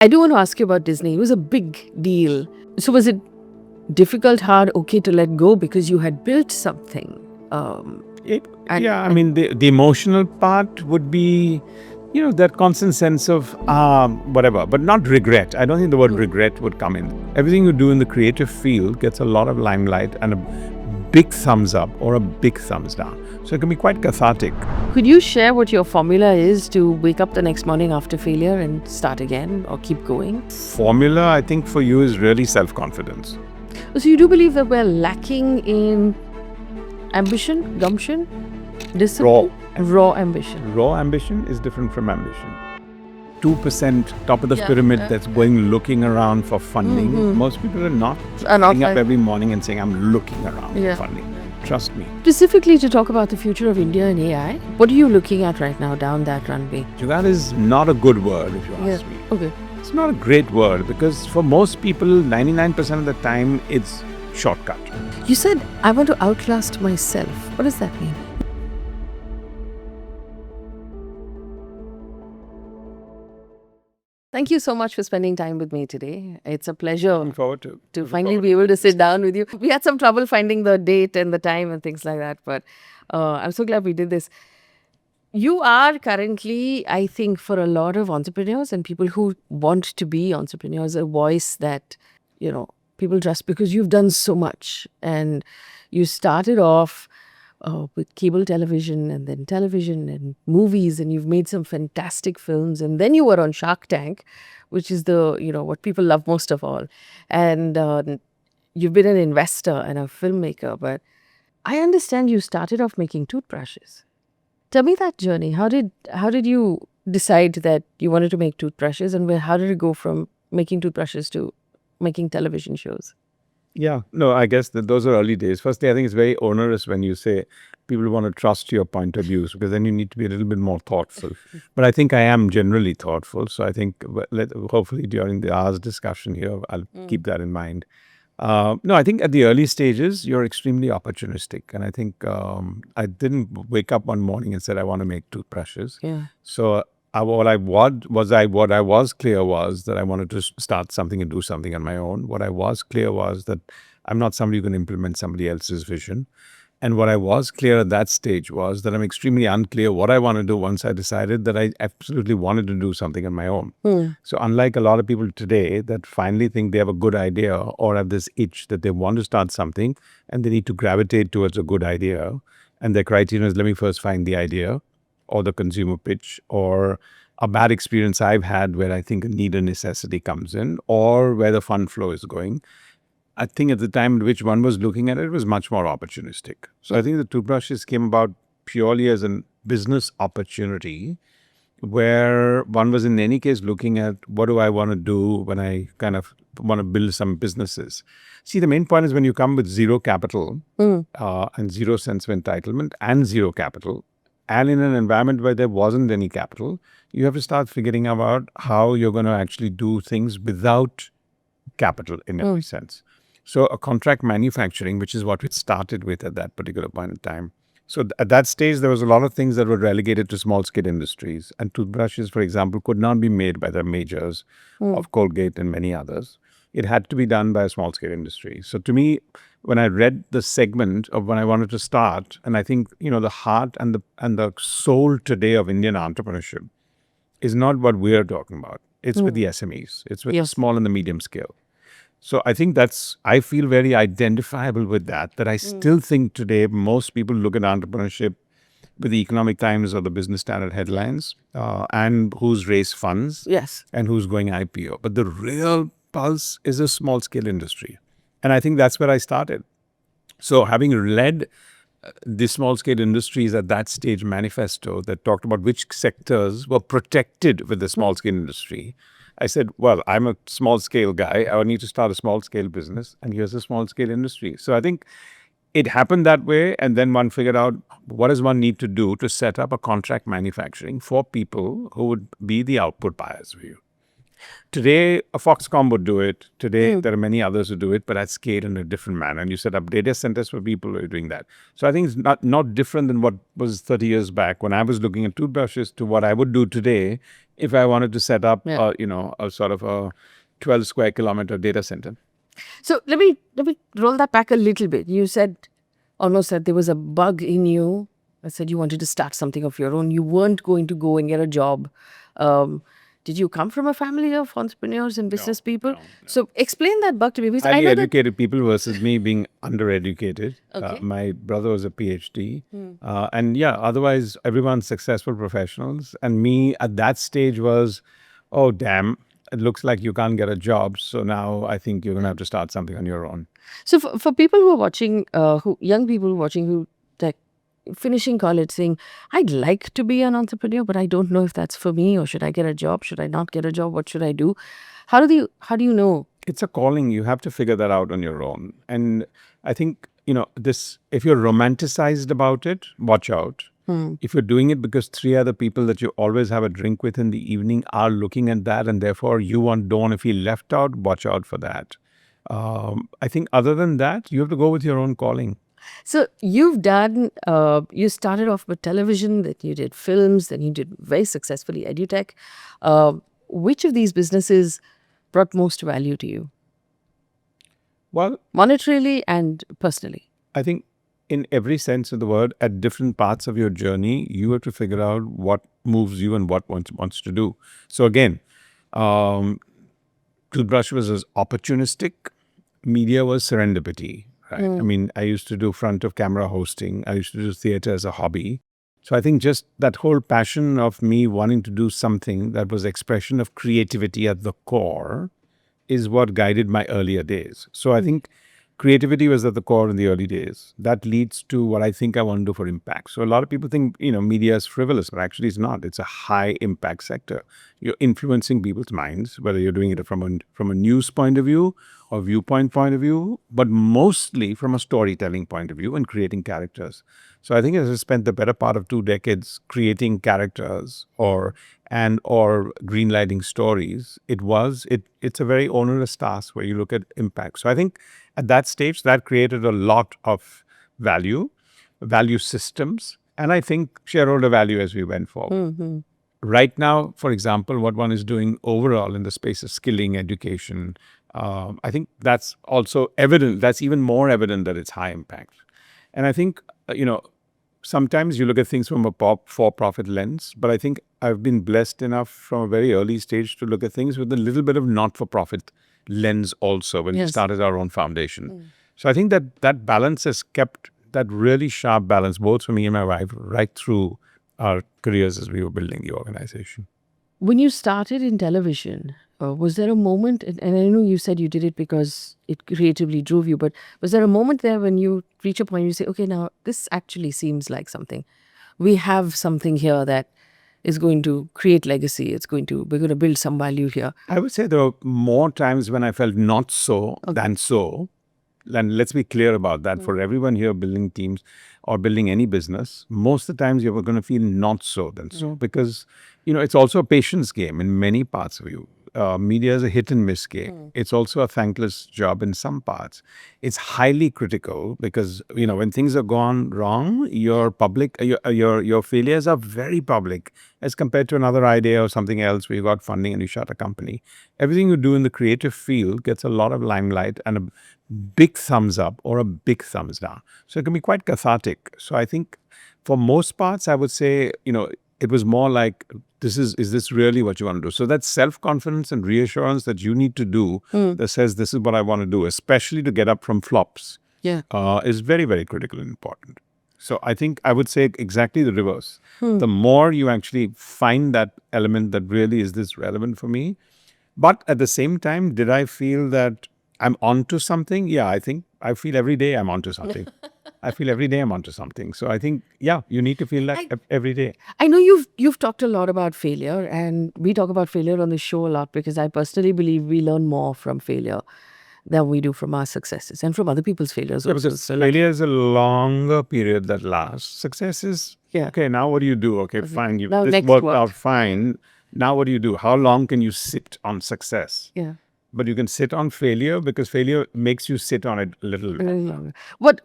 I do want to ask you about Disney. It was a big deal. So was it difficult, hard, okay to let go because you had built something? The emotional part would be, that constant sense of whatever, but not regret. I don't think the word regret would come in. Everything you do in the creative field gets a lot of limelight and a big thumbs up or a big thumbs down. So it can be quite cathartic. Could you share what your formula is to wake up the next morning after failure and start again or keep going? Formula, I think, for you is really self-confidence. So you do believe that we're lacking in ambition, gumption, discipline? Raw ambition. Raw ambition is different from ambition. 2% top of the pyramid that's going looking around for funding. Most people are not getting up every morning and saying, I'm looking around for funding. Trust me. Specifically to talk about the future of India and AI, what are you looking at right now down that runway? That is not a good word, if you ask me. Okay. It's not a great word because for most people, 99% of the time, it's shortcut. You said, I want to outlast myself. What does that mean? Thank you so much for spending time with me today. It's a pleasure. Looking forward to finally be able to sit down with you. We had some trouble finding the date and the time and things like that, but I'm so glad we did this. You are currently, I think, for a lot of entrepreneurs and people who want to be entrepreneurs, a voice that, people trust because you've done so much. And you started off with cable television and then television and movies, and you've made some fantastic films. And then you were on Shark Tank, which is what people love most of all. And you've been an investor and a filmmaker, but I understand you started off making toothbrushes. Tell me that journey. How did you decide that you wanted to make toothbrushes, and how did it go from making toothbrushes to making television shows? Yeah, no, I guess that those are early days. Firstly, I think it's very onerous when you say people want to trust your point of views because then you need to be a little bit more thoughtful. But I think I am generally thoughtful. So I think hopefully during ours discussion here, I'll keep that in mind. No, I think at the early stages, you're extremely opportunistic. And I think I didn't wake up one morning and said, I want to make toothbrushes. Yeah. So what I was clear was that I wanted to start something and do something on my own. What I was clear was that I'm not somebody who can implement somebody else's vision. And what I was clear at that stage was that I'm extremely unclear what I want to do once I decided that I absolutely wanted to do something on my own. So unlike a lot of people today that finally think they have a good idea or have this itch that they want to start something and they need to gravitate towards a good idea, and their criteria is, let me first find the idea or the consumer pitch or a bad experience I've had where I think a need or necessity comes in or where the fund flow is going. I think at the time at which one was looking at it was much more opportunistic. So I think the toothbrushes came about purely as a business opportunity where one was in any case looking at what do I want to do when I kind of want to build some businesses. See, the main point is when you come with zero capital and zero sense of entitlement and zero capital, and in an environment where there wasn't any capital, you have to start figuring out how you're going to actually do things without capital in every sense. So a contract manufacturing, which is what we started with at that particular point in time. So at that stage, there was a lot of things that were relegated to small-scale industries. And toothbrushes, for example, could not be made by the majors of Colgate and many others. It had to be done by a small-scale industry. So to me, when I read the segment of when I wanted to start, and I think, the heart and the soul today of Indian entrepreneurship is not what we're talking about. It's with the SMEs. It's with the small and the medium scale. So I think I feel very identifiable with that I still think today most people look at entrepreneurship with the Economic Times or the Business Standard headlines and who's raised funds and who's going IPO. But the real pulse is a small scale industry. And I think that's where I started. So having led the small scale industries at that stage manifesto that talked about which sectors were protected with the small scale industry, I said, well, I'm a small scale guy. I need to start a small scale business. And here's a small scale industry. So I think it happened that way. And then one figured out what does one need to do to set up a contract manufacturing for people who would be the output buyers for you. Today, a Foxconn would do it. Today, there are many others who do it, but at scale in a different manner. And you set up data centers for people who are doing that. So I think it's not different than what was 30 years back when I was looking at toothbrushes to what I would do today if I wanted to set up, a sort of a 12 square kilometer data center. So let me roll that back a little bit. You said almost that there was a bug in you. I said you wanted to start something of your own. You weren't going to go and get a job. Did you come from a family of entrepreneurs and business people? no. So explain that bug to me. Because I Highly know that. educated people versus me being undereducated. Okay. My brother was a PhD. And yeah, otherwise, everyone's successful professionals. And me at that stage was, oh, damn, it looks like you can't get a job. So now I think you're going to have to start something on your own. So for people who are watching, young people who are watching who like finishing college saying, I'd like to be an entrepreneur, but I don't know if that's for me, or should I get a job? Should I not get a job? What should I do? How do you know? It's a calling. You have to figure that out on your own. And I think, if you're romanticized about it, watch out. If you're doing it because 3 other people that you always have a drink with in the evening are looking at that, and therefore you don't want to feel left out, watch out for that. I think other than that, you have to go with your own calling. So you've done, you started off with television, then you did films, then you did very successfully edtech. Which of these businesses brought most value to you? Well, Monetarily and personally? I think in every sense of the word, at different parts of your journey, you have to figure out what moves you and what wants to do. So again, toothbrush was opportunistic. Media was serendipity. Right? I mean, I used to do front of camera hosting. I used to do theater as a hobby. So I think just that whole passion of me wanting to do something that was expression of creativity at the core is what guided my earlier days. So I think creativity was at the core in the early days. That leads to what I think I want to do for impact. So a lot of people think, media is frivolous, but actually it's not. It's a high impact sector. You're influencing people's minds, whether you're doing it from a news point of view or viewpoint point of view, but mostly from a storytelling point of view and creating characters. So I think as I spent the better part of 2 decades creating characters or greenlighting stories, it's a very onerous task where you look at impact. So I think at that stage, that created a lot of value systems, and I think shareholder value as we went forward. Right now, for example, what one is doing overall in the space of skilling, education, I think that's also evident. That's even more evident that it's high impact. And I think, sometimes you look at things from a for-profit lens, but I think I've been blessed enough from a very early stage to look at things with a little bit of not-for-profit lens also when we started our own foundation. So I think that balance has kept that really sharp balance, both for me and my wife, right through our careers as we were building the organization. When you started in television, was there a moment, and I know you said you did it because it creatively drove you, but was there a moment there when you reach a point you say, okay, now this actually seems like something. We have something here that is going to create legacy. We're going to build some value here. I would say there were more times when I felt not so than so. And let's be clear about that. For everyone here building teams or building any business, most of the times you're going to feel not so than so because, it's also a patience game in many parts of you. Media is a hit and miss game. It's also a thankless job in some parts. It's highly critical because, when things are gone wrong, your failures are very public as compared to another idea or something else where you got funding and you shut a company. Everything you do in the creative field gets a lot of limelight and a big thumbs up or a big thumbs down. So it can be quite cathartic. So I think for most parts, I would say, it was more like, is this really what you want to do? So that self-confidence and reassurance that you need to do that says, this is what I want to do, especially to get up from flops, is very, very critical and important. So I think I would say exactly the reverse. The more you actually find that element that really is this relevant for me. But at the same time, did I feel that I'm onto something? Yeah, I think I feel every day I'm onto something. So I think, you need to feel that every day. I know you've talked a lot about failure, and we talk about failure on the show a lot because I personally believe we learn more from failure than we do from our successes and from other people's failures also. Because failure is a longer period that lasts. Success is, okay, now what do you do? Okay, fine. This worked out fine. Now what do? How long can you sit on success? Yeah. But you can sit on failure because failure makes you sit on it a little. Very long. What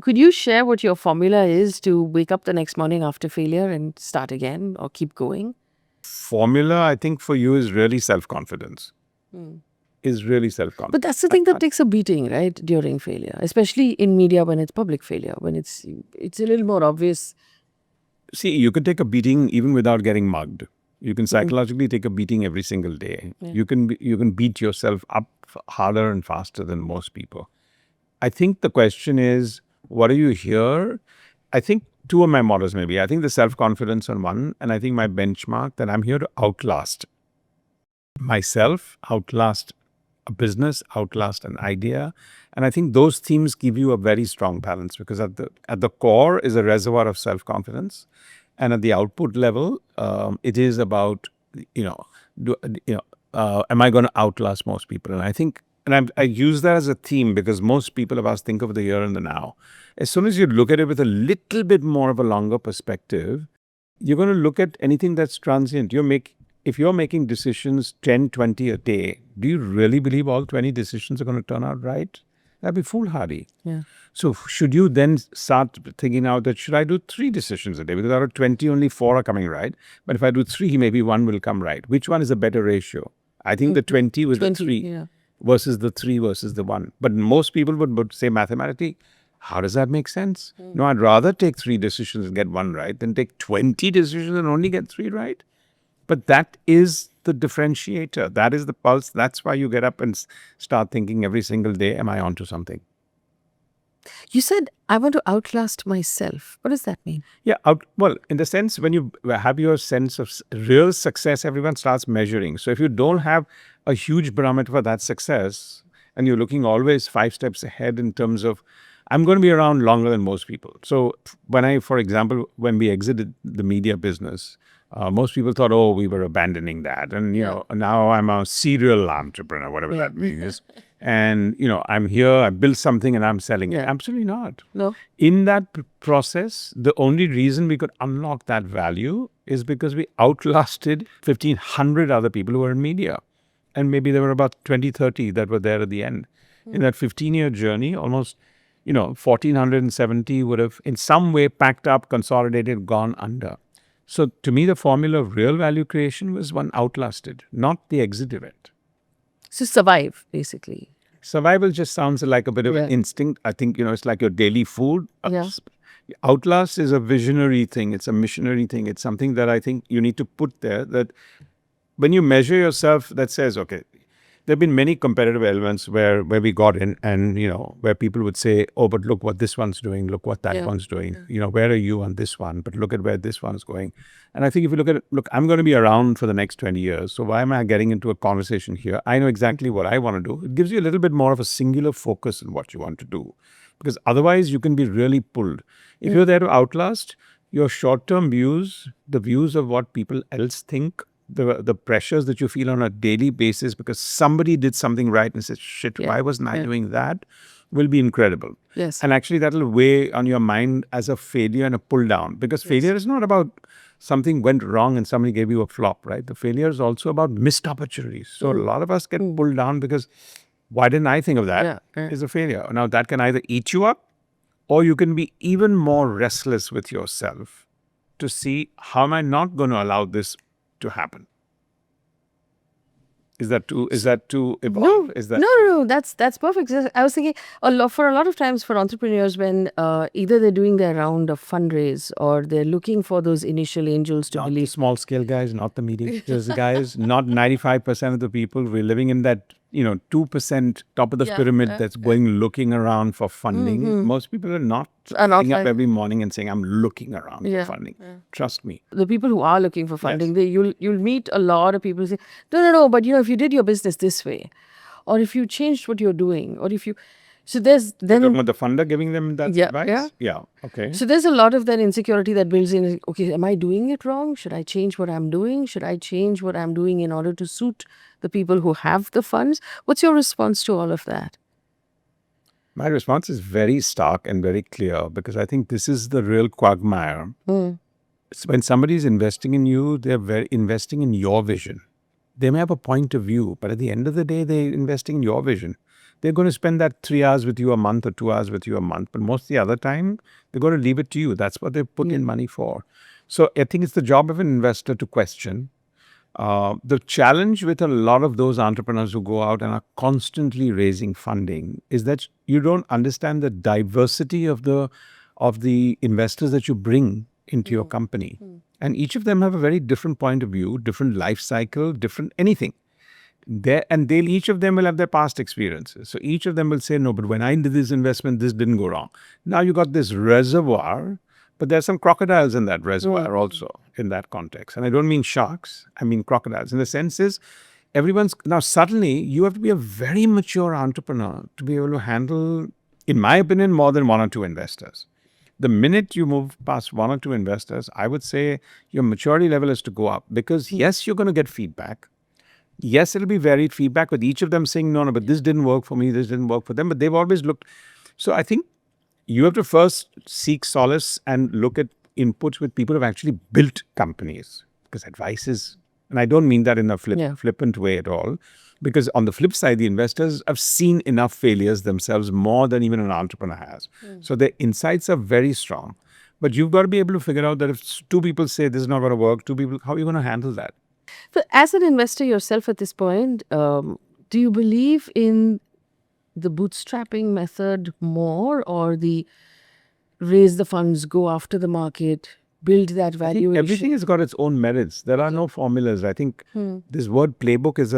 could you share what your formula is to wake up the next morning after failure and start again or keep going? Formula, I think, for you is really self-confidence. Is really self-confidence. But that's the thing that takes a beating, right? During failure, especially in media when it's public failure, when it's a little more obvious. See, you can take a beating even without getting mugged. You can psychologically take a beating every single day. You can beat yourself up harder and faster than most people. I think the question is, what are you here? I think two of my models maybe. I think the self-confidence on one, and I think my benchmark that I'm here to outlast myself, outlast a business, outlast an idea. And I think those themes give you a very strong balance because at the core is a reservoir of self-confidence. And at the output level, it is about, am I going to outlast most people? And I think, and I use that as a theme because most people of us think of the here and the now. As soon as you look at it with a little bit more of a longer perspective, you're going to look at anything that's transient. If you're making decisions 10, 20 a day, do you really believe all 20 decisions are going to turn out right? That'd be foolhardy. Yeah. So should you then start thinking out that should I do 3 decisions a day? Because out of 20, only 4 are coming right. But if I do 3, maybe 1 will come right. Which one is a better ratio? I think the 20 with 20, the 3 yeah. versus the 3 versus the 1. But most people would say mathematically, how does that make sense? No, I'd rather take 3 decisions and get 1 right than take 20 decisions and only get 3 right. But that is the differentiator. That is the pulse. That's why you get up and start thinking every single day, am I onto something? You said, I want to outlast myself. What does that mean? Yeah. Well, in the sense, when you have your sense of real success, everyone starts measuring. So if you don't have a huge barometer for that success and you're looking always 5 steps ahead in terms of, I'm going to be around longer than most people. So for example, when we exited the media business, most people thought, oh, we were abandoning that. And, now I'm a serial entrepreneur, whatever that means. And, I'm here, I built something and I'm selling it. Absolutely not. No. In that process, the only reason we could unlock that value is because we outlasted 1,500 other people who were in media. And maybe there were about 20, 30 that were there at the end. In that 15-year journey, almost, 1,470 would have in some way packed up, consolidated, gone under. So to me, the formula of real value creation was one outlasted, not the exit event. So survive, basically. Survival just sounds like a bit of an instinct. I think, it's like your daily food. Yeah. Outlast is a visionary thing. It's a missionary thing. It's something that I think you need to put there, that when you measure yourself, that says, okay, there have been many competitive elements where we got in and, where people would say, oh, but look what this one's doing. Look what that one's doing. Where are you on this one? But look at where this one's going. And I think if you look at it, I'm going to be around for the next 20 years. So why am I getting into a conversation here? I know exactly what I want to do. It gives you a little bit more of a singular focus on what you want to do. Because otherwise you can be really pulled. If you're there to outlast, your short-term views, the views of what people else think, the pressures that you feel on a daily basis because somebody did something right and said, shit, why wasn't I doing that? Will be incredible. Yes. And actually that'll weigh on your mind as a failure and a pull down because failure is not about something went wrong and somebody gave you a flop, right? The failure is also about missed opportunities. So a lot of us get pulled down because why didn't I think of that? Is a failure. Now that can either eat you up or you can be even more restless with yourself to see how am I not going to allow this to happen. Is that too evolved? No. That's perfect. I was thinking for a lot of times for entrepreneurs when either they're doing their round of fundraise or they're looking for those initial angels to not believe. the small scale guys, not the medium guys, not 95% of the people. We're living in that 2% top of the pyramid that's going looking around for funding. Most people are not getting up every morning and saying, I'm looking around for funding. Trust me. The people who are looking for funding, you'll meet a lot of people say, no, but if you did your business this way, or if you changed what you're doing, or if you... So there's then... You're talking about the funder giving them that advice? Yeah. Okay. So there's a lot of that insecurity that builds in. Okay, am I doing it wrong? Should I change what I'm doing? Should I change what I'm doing in order to suit the people who have the funds? What's your response to all of that? My response is very stark and very clear because I think this is the real quagmire when somebody is investing in you, they're very investing in your vision. They may have a point of view, but at the end of the day, they're investing in your vision. They're going to spend that 3 hours with you a month or 2 hours with you a month, but most of the other time, they're going to leave it to you. That's what they put in money for. So I think it's the job of an investor to question. The challenge with a lot of those entrepreneurs who go out and are constantly raising funding is that you don't understand the diversity of the investors that you bring into your company. And each of them have a very different point of view, different life cycle, different anything. Each of them will have their past experiences. So each of them will say, no, but when I did this investment, this didn't go wrong. Now you got this reservoir, but there's some crocodiles in that reservoir also in that context. And I don't mean sharks, I mean crocodiles. And the sense is now suddenly you have to be a very mature entrepreneur to be able to handle, in my opinion, more than one or two investors. The minute you move past one or two investors, I would say your maturity level is to go up, because yes, you're going to get feedback. Yes, it'll be varied feedback with each of them saying, no, but this didn't work for me, this didn't work for them. But they've always looked. So I think you have to first seek solace and look at inputs with people who have actually built companies, because advice is, and I don't mean that in a flippant way at all, because on the flip side, the investors have seen enough failures themselves, more than even an entrepreneur has. So their insights are very strong. But you've got to be able to figure out that if two people say this is not going to work, two people, how are you going to handle that? So as an investor yourself at this point, do you believe in the bootstrapping method more, or the raise the funds, go after the market, build that valuation? Everything has got its own merits. There are no formulas. I think this word playbook is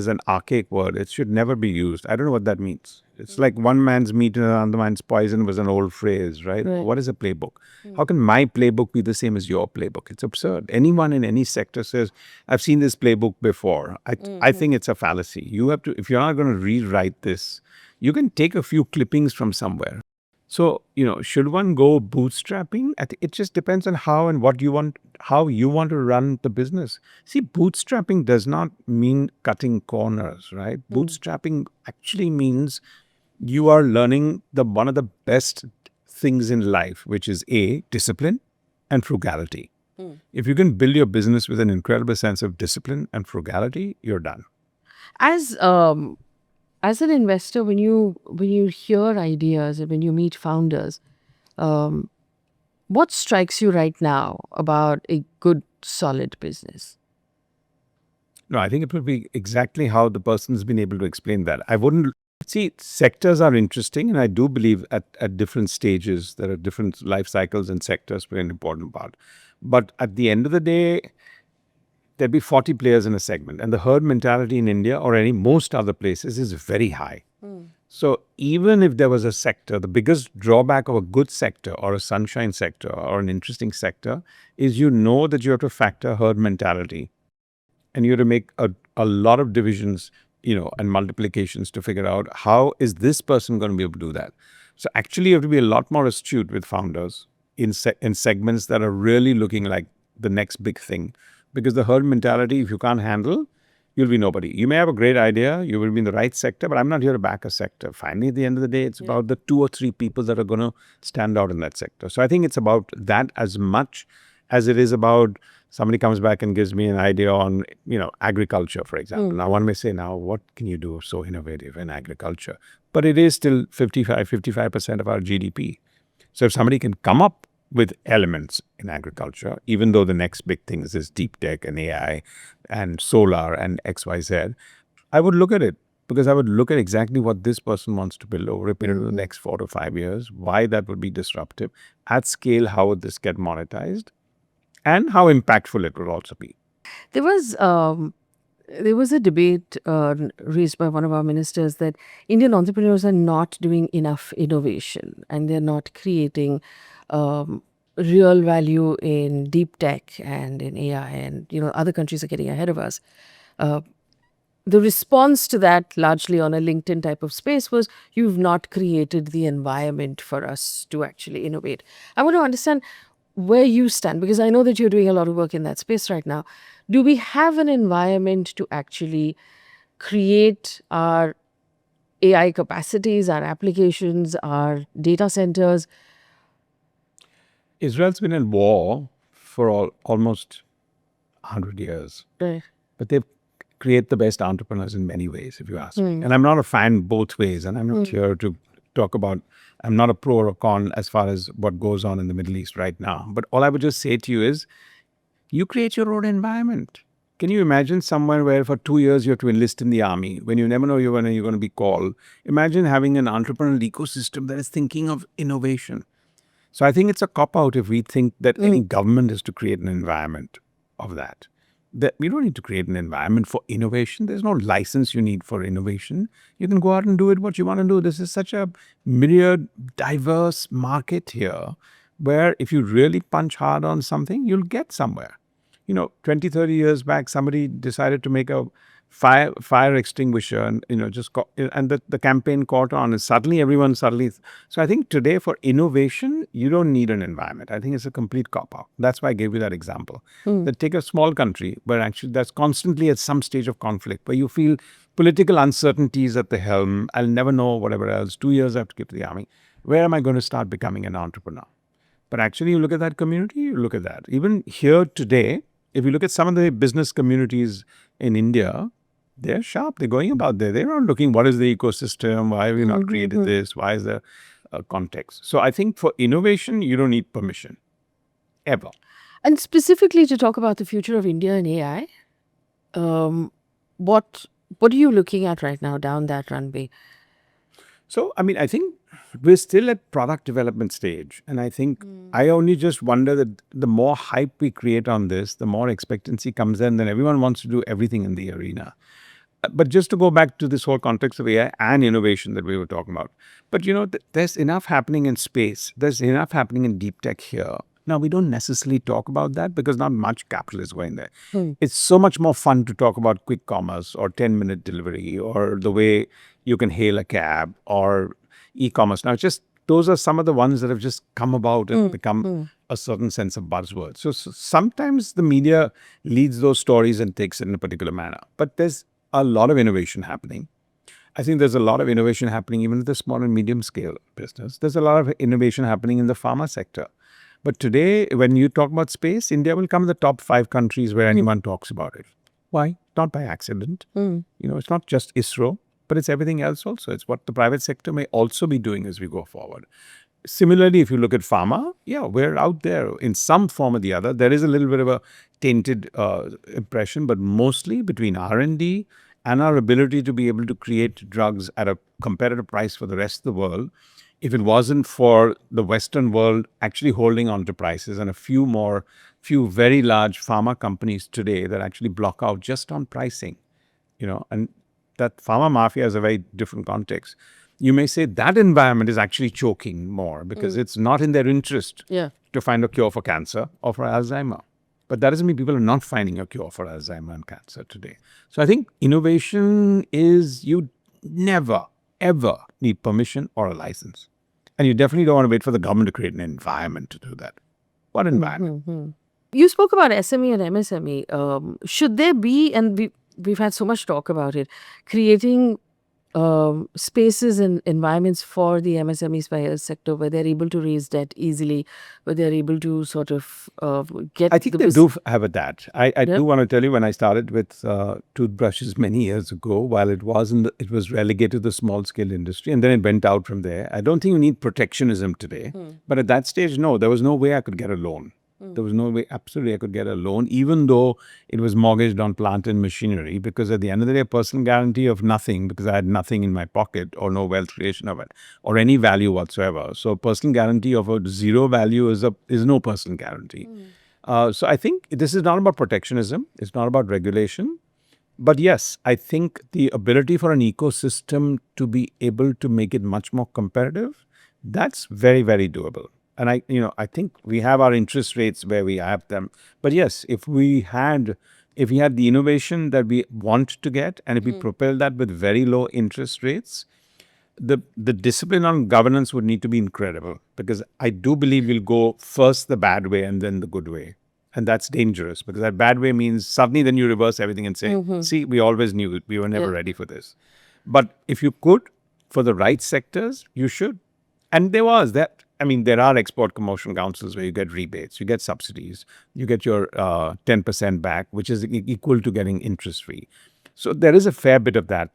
an archaic word. It should never be used. I don't know what that means. It's like one man's meat and another man's poison was an old phrase, right? What is a playbook? How can my playbook be the same as your playbook? It's absurd. Anyone in any sector says, I've seen this playbook before. I think it's a fallacy. You have to, if you're not going to rewrite this, you can take a few clippings from somewhere. So, should one go bootstrapping? I think it just depends on how and what you want, how you want to run the business. See, bootstrapping does not mean cutting corners, right? Bootstrapping actually means you are learning one of the best things in life, which is discipline and frugality. If you can build your business with an incredible sense of discipline and frugality, you're done. As an investor, when you hear ideas and when you meet founders, what strikes you right now about a good, solid business? No, I think it would be exactly how the person's been able to explain that. I wouldn't see, sectors are interesting, and I do believe at different stages there are different life cycles, and sectors play an important part. But at the end of the day, there'd be 40 players in a segment, and the herd mentality in India or most other places is very high. So even if there was a sector, the biggest drawback of a good sector or a sunshine sector or an interesting sector is that you have to factor herd mentality, and you have to make a lot of divisions, and multiplications to figure out how is this person going to be able to do that. So actually you have to be a lot more astute with founders in segments that are really looking like the next big thing. Because the herd mentality, if you can't handle, you'll be nobody. You may have a great idea, you will be in the right sector, but I'm not here to back a sector. Finally, at the end of the day, it's about the 2 or 3 people that are going to stand out in that sector. So I think it's about that as much as it is about somebody comes back and gives me an idea on, agriculture, for example. Now, one may say, now, what can you do so innovative in agriculture? But it is still 55% of our GDP. So if somebody can come up with elements in agriculture, even though the next big thing is deep tech and AI and solar and XYZ, I would look at it, because I would look at exactly what this person wants to build over a period of the next 4 to 5 years, why that would be disruptive, at scale, how would this get monetized, and how impactful it would also be. There was a debate raised by one of our ministers that Indian entrepreneurs are not doing enough innovation, and they're not creating real value in deep tech and in AI, and other countries are getting ahead of us. The response to that, largely on a LinkedIn type of space, was, you've not created the environment for us to actually innovate. I want to understand where you stand, because I know that you're doing a lot of work in that space right now. Do we have an environment to actually create our AI capacities, our applications, our data centers? Israel's been in war for almost 100 years. Right. But they create the best entrepreneurs in many ways, if you ask me. And I'm not a fan both ways. And I'm not here to talk about, I'm not a pro or a con as far as what goes on in the Middle East right now. But all I would just say to you is, you create your own environment. Can you imagine somewhere where for 2 years you have to enlist in the army, when you never know when you're going to be called? Imagine having an entrepreneurial ecosystem that is thinking of innovation. So I think it's a cop-out if we think that any government is to create an environment of that. That we don't need to create an environment for innovation. There's no license you need for innovation. You can go out and do it what you want to do. This is such a myriad, diverse market here where if you really punch hard on something, you'll get somewhere. 20, 30 years back, somebody decided to make a fire extinguisher and, and the campaign caught on and suddenly. So I think today for innovation, you don't need an environment. I think it's a complete cop-out. That's why I gave you that example. That take a small country where actually that's constantly at some stage of conflict, where you feel political uncertainties at the helm. I'll never know whatever else. 2 years I have to get to the army. Where am I going to start becoming an entrepreneur? But actually you look at that community, you look at that. Even here today, if you look at some of the business communities in India, they're sharp. They're going about there. They're not looking, what is the ecosystem? Why have we not created this? Why is there a context? So I think for innovation, you don't need permission, ever. And specifically to talk about the future of India and AI, what are you looking at right now down that runway? So, I think we're still at product development stage. And I think I only just wonder that the more hype we create on this, the more expectancy comes in, then everyone wants to do everything in the arena. But just to go back to this whole context of AI and innovation that we were talking about. But there's enough happening in space. There's enough happening in deep tech here. Now, we don't necessarily talk about that because not much capital is going there. It's so much more fun to talk about quick commerce or 10-minute delivery or the way you can hail a cab or e-commerce. Now, just those are some of the ones that have just come about and become a certain sense of buzzword. So sometimes the media leads those stories and takes it in a particular manner. But there's a lot of innovation happening. I think there's a lot of innovation happening even at the small and medium scale business. There's a lot of innovation happening in the pharma sector. But today, when you talk about space, India will come in the top 5 countries where anyone talks about it. Why? Not by accident. It's not just ISRO, but it's everything else also. It's what the private sector may also be doing as we go forward. Similarly, if you look at pharma, we're out there in some form or the other. There is a little bit of a tainted impression, but mostly between R&D and our ability to be able to create drugs at a competitive price for the rest of the world. If it wasn't for the Western world actually holding on to prices and a few very large pharma companies today that actually block out just on pricing, and that pharma mafia is a very different context. You may say that environment is actually choking more because it's not in their interest to find a cure for cancer or for Alzheimer. But that doesn't mean people are not finding a cure for Alzheimer and cancer today. So I think innovation is, you never, ever need permission or a license. And you definitely don't want to wait for the government to create an environment to do that. What environment? You spoke about SME and MSME. Should there be, and we've had so much talk about it, creating spaces and environments for the MSME sector where they're able to raise debt easily, where they're able to sort of get. I think they do have a that. I do want to tell you, when I started with toothbrushes many years ago, while it was relegated to the small scale industry, and then it went out from there. I don't think you need protectionism today, but at that stage, no, there was no way I could get a loan. There was no way, absolutely, I could get a loan, even though it was mortgaged on plant and machinery, because at the end of the day, a personal guarantee of nothing, because I had nothing in my pocket or no wealth creation of it or any value whatsoever. So personal guarantee of a zero value is no personal guarantee. So I think this is not about protectionism. It's not about regulation. But yes, I think the ability for an ecosystem to be able to make it much more competitive, that's very, very doable. And I think we have our interest rates where we have them. But yes, if we had the innovation that we want to get, and if we propel that with very low interest rates, the discipline on governance would need to be incredible, because I do believe we'll go first the bad way and then the good way. And that's dangerous, because that bad way means suddenly then you reverse everything and say, see, we always knew it. We were never ready for this. But if you could, for the right sectors, you should. And there was that. I mean, there are export promotion councils where you get rebates, you get subsidies, you get your 10% back, which is equal to getting interest free. So there is a fair bit of that.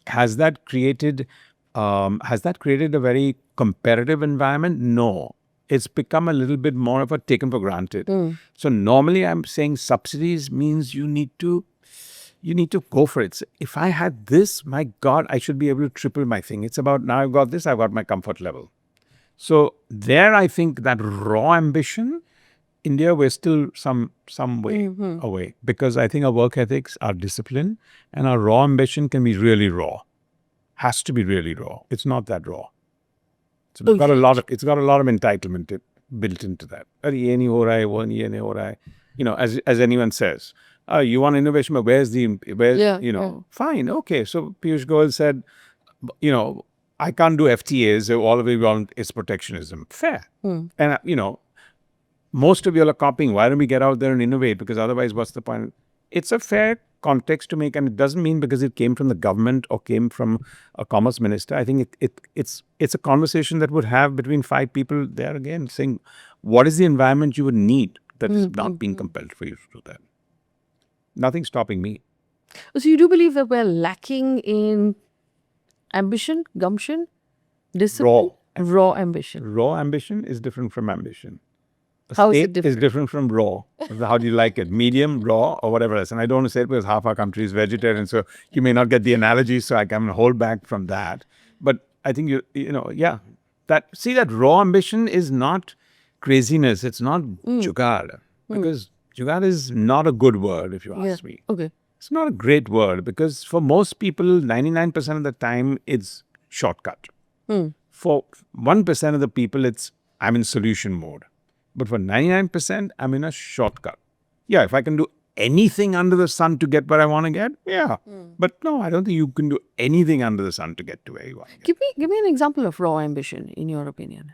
Has that created a very competitive environment? No. It's become a little bit more of a taken for granted. So normally I'm saying subsidies means you need to go for it. So if I had this, my God, I should be able to triple my thing. It's about now I've got this, I've got my comfort level. So there, I think that raw ambition, India, we're still some way away, because I think our work ethics, our discipline, and our raw ambition can be really raw. Has to be really raw. It's not that raw. So it's got a lot of entitlement built into that. As anyone says, you want innovation, but fine, okay. So Piyush Goyal said, I can't do FTAs. So all we want is protectionism. Fair. And most of you are copying. Why don't we get out there and innovate? Because otherwise, what's the point? It's a fair context to make, and it doesn't mean because it came from the government or came from a commerce minister. I think it's a conversation that would have between 5 people there again, saying, what is the environment you would need that is not being compelled for you to do that? Nothing stopping me. So you do believe that we're lacking in ambition, gumption, discipline? Raw ambition. Raw ambition is different from ambition. How is State it different? is different from raw. How do you like it? Medium, raw, or whatever else. And I don't want to say it because half our country is vegetarian, so you may not get the analogy, so I can hold back from that. But I think that raw ambition is not craziness. It's not jugaad. Because jugaad is not a good word, if you ask me. Okay. It's not a great word, because for most people, 99% of the time, it's shortcut. For 1% of the people, it's I'm in solution mode. But for 99%, I'm in a shortcut. Yeah, if I can do anything under the sun to get where I want to get, yeah. But no, I don't think you can do anything under the sun to get to where you want to get. Give me an example of raw ambition, in your opinion.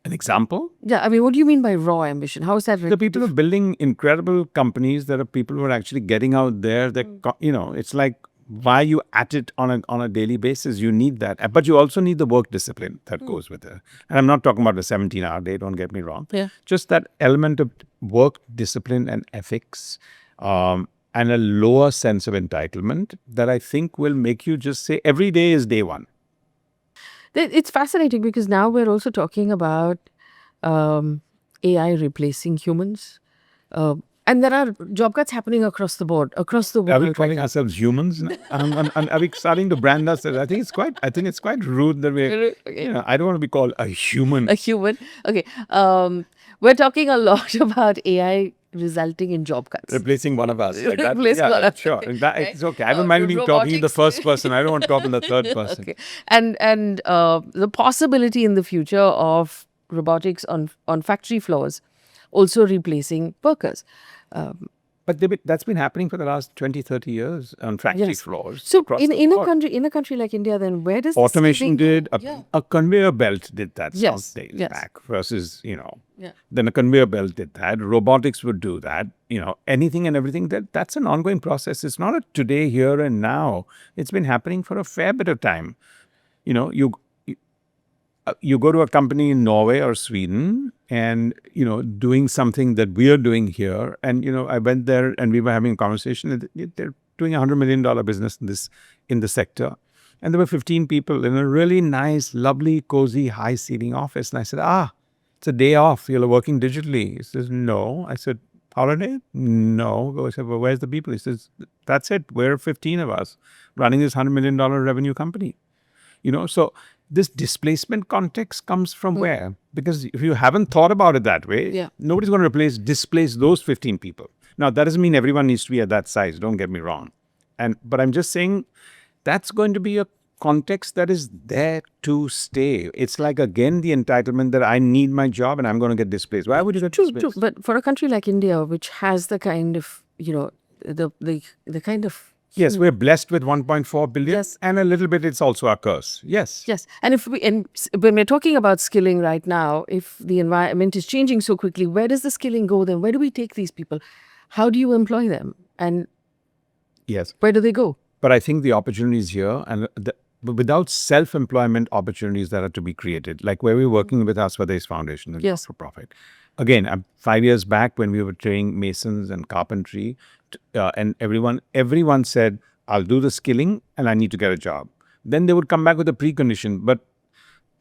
An example? Yeah, I mean, what do you mean by raw ambition? How is that? The people who are building incredible companies, there are people who are actually getting out there. It's like, why are you at it on a daily basis? You need that. But you also need the work discipline that goes with it. And I'm not talking about a 17-hour day, don't get me wrong. Yeah. Just that element of work discipline and ethics, and a lower sense of entitlement that I think will make you just say every day is day one. It's fascinating because now we're also talking about AI replacing humans. And there are job cuts happening across the board, across the world. Are we calling ourselves humans? And are we starting to brand ourselves? I think it's quite rude that we're. I don't want to be called a human. A human. Okay. We're talking a lot about AI resulting in job cuts. Replacing one of us. Like that. Replacing one of us. Sure. It's okay. I don't mind being talking in the first person. I don't want to talk in the third person. Okay. And the possibility in the future of robotics on factory floors also replacing workers. But that's been happening for the last 20, 30 years on factory floors. So in a country like India, then where does automation did a conveyor belt did that some days yes. back versus then a conveyor belt did that. Robotics would do that. Anything and everything that's an ongoing process. It's not a today, here and now. It's been happening for a fair bit of time. You go to a company in Norway or Sweden and, doing something that we are doing here. And, I went there and we were having a conversation. And they're doing a $100 million business in the sector. And there were 15 people in a really nice, lovely, cozy, high-seating office. And I said, it's a day off. You're working digitally. He says, no. I said, holiday? No. I said, well, where's the people? He says, that's it. We're 15 of us running this $100 million revenue company. So this displacement context comes from where? Because if you haven't thought about it that way, nobody's going to displace those 15 people. Now, that doesn't mean everyone needs to be at that size. Don't get me wrong. But I'm just saying that's going to be a context that is there to stay. It's like, again, the entitlement that I need my job and I'm going to get displaced. Why would you get displaced? True. But for a country like India, which has the kind of, the kind of... Yes, we're blessed with 1.4 billion. Yes. And a little bit, it's also a curse. Yes. Yes. And when we're talking about skilling right now, if the environment is changing so quickly, where does the skilling go then? Where do we take these people? How do you employ them? And yes, where do they go? But I think the opportunity is here. And but without self-employment opportunities that are to be created, like where we're working with our Swadesh Foundation, the Yes. not-for-profit. Again, 5 years back when we were training masons and carpentry, and everyone said, I'll do the skilling and I need to get a job. Then they would come back with a precondition, but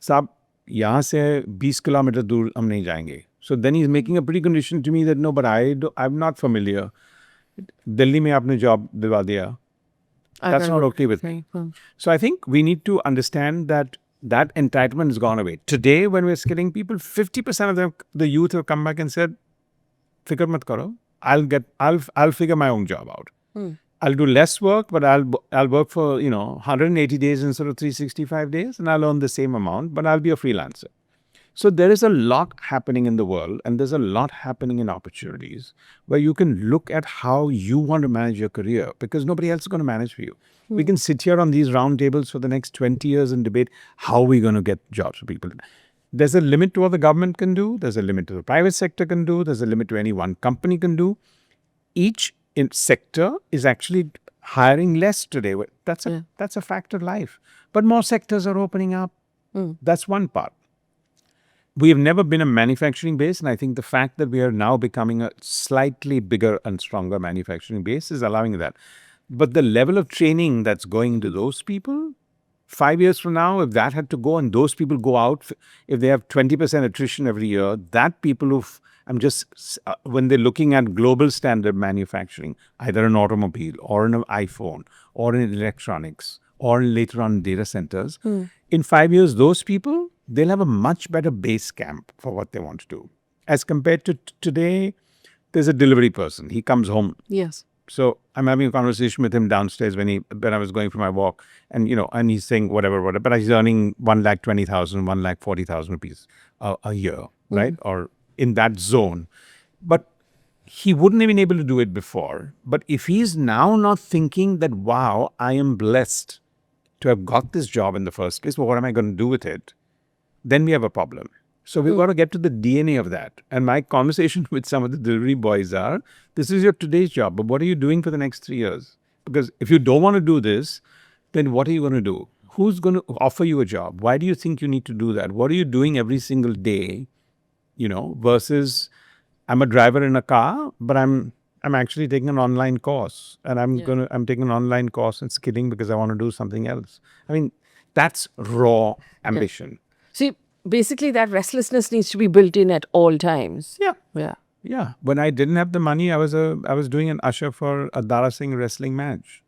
साहब यहाँ से 20 kilometre दूर हम नहीं जाएंगे. So then he's making a precondition to me that no, but I'm not familiar. Delhi में आपने job दिलवा दिया. That's not okay with me. So I think we need to understand that entitlement has gone away. Today, when we're skilling people, 50% of the youth have come back and said, "Fikr mat karo. I'll figure my own job out. I'll do less work, but I'll work for 180 days instead of 365 days, and I'll earn the same amount, but I'll be a freelancer." So there is a lot happening in the world, and there's a lot happening in opportunities where you can look at how you want to manage your career, because nobody else is going to manage for you. We can sit here on these round tables for the next 20 years and debate how we're going to get jobs for people. There's a limit to what the government can do. There's a limit to the private sector can do. There's a limit to any one company can do. Each sector is actually hiring less today. That's a fact of life. But more sectors are opening up. That's one part. We have never been a manufacturing base, and I think the fact that we are now becoming a slightly bigger and stronger manufacturing base is allowing that. But the level of training that's going to those people, 5 years from now, if that had to go and those people go out, if they have 20% attrition every year, that people when they're looking at global standard manufacturing, either an automobile or an iPhone or in electronics or later on data centers, in 5 years, those people, they'll have a much better base camp for what they want to do. As compared to today, there's a delivery person. He comes home. Yes. So I'm having a conversation with him downstairs when I was going for my walk, and and he's saying whatever, but he's earning 1,20,000, 1,40,000 rupees a year, right? Or in that zone. But he wouldn't have been able to do it before. But if he's now not thinking that, wow, I am blessed to have got this job in the first place, but what am I going to do with it? Then we have a problem. So we've got to get to the DNA of that. And my conversation with some of the delivery boys are, this is your today's job, but what are you doing for the next 3 years? Because if you don't want to do this, then what are you going to do? Who's going to offer you a job? Why do you think you need to do that? What are you doing every single day? Versus I'm a driver in a car, but I'm actually taking an online course, and I'm taking an online course in skilling because I want to do something else. I mean, that's raw ambition. See, basically that restlessness needs to be built in at all times. Yeah. When I didn't have the money, I was doing an usher for a Dara Singh wrestling match.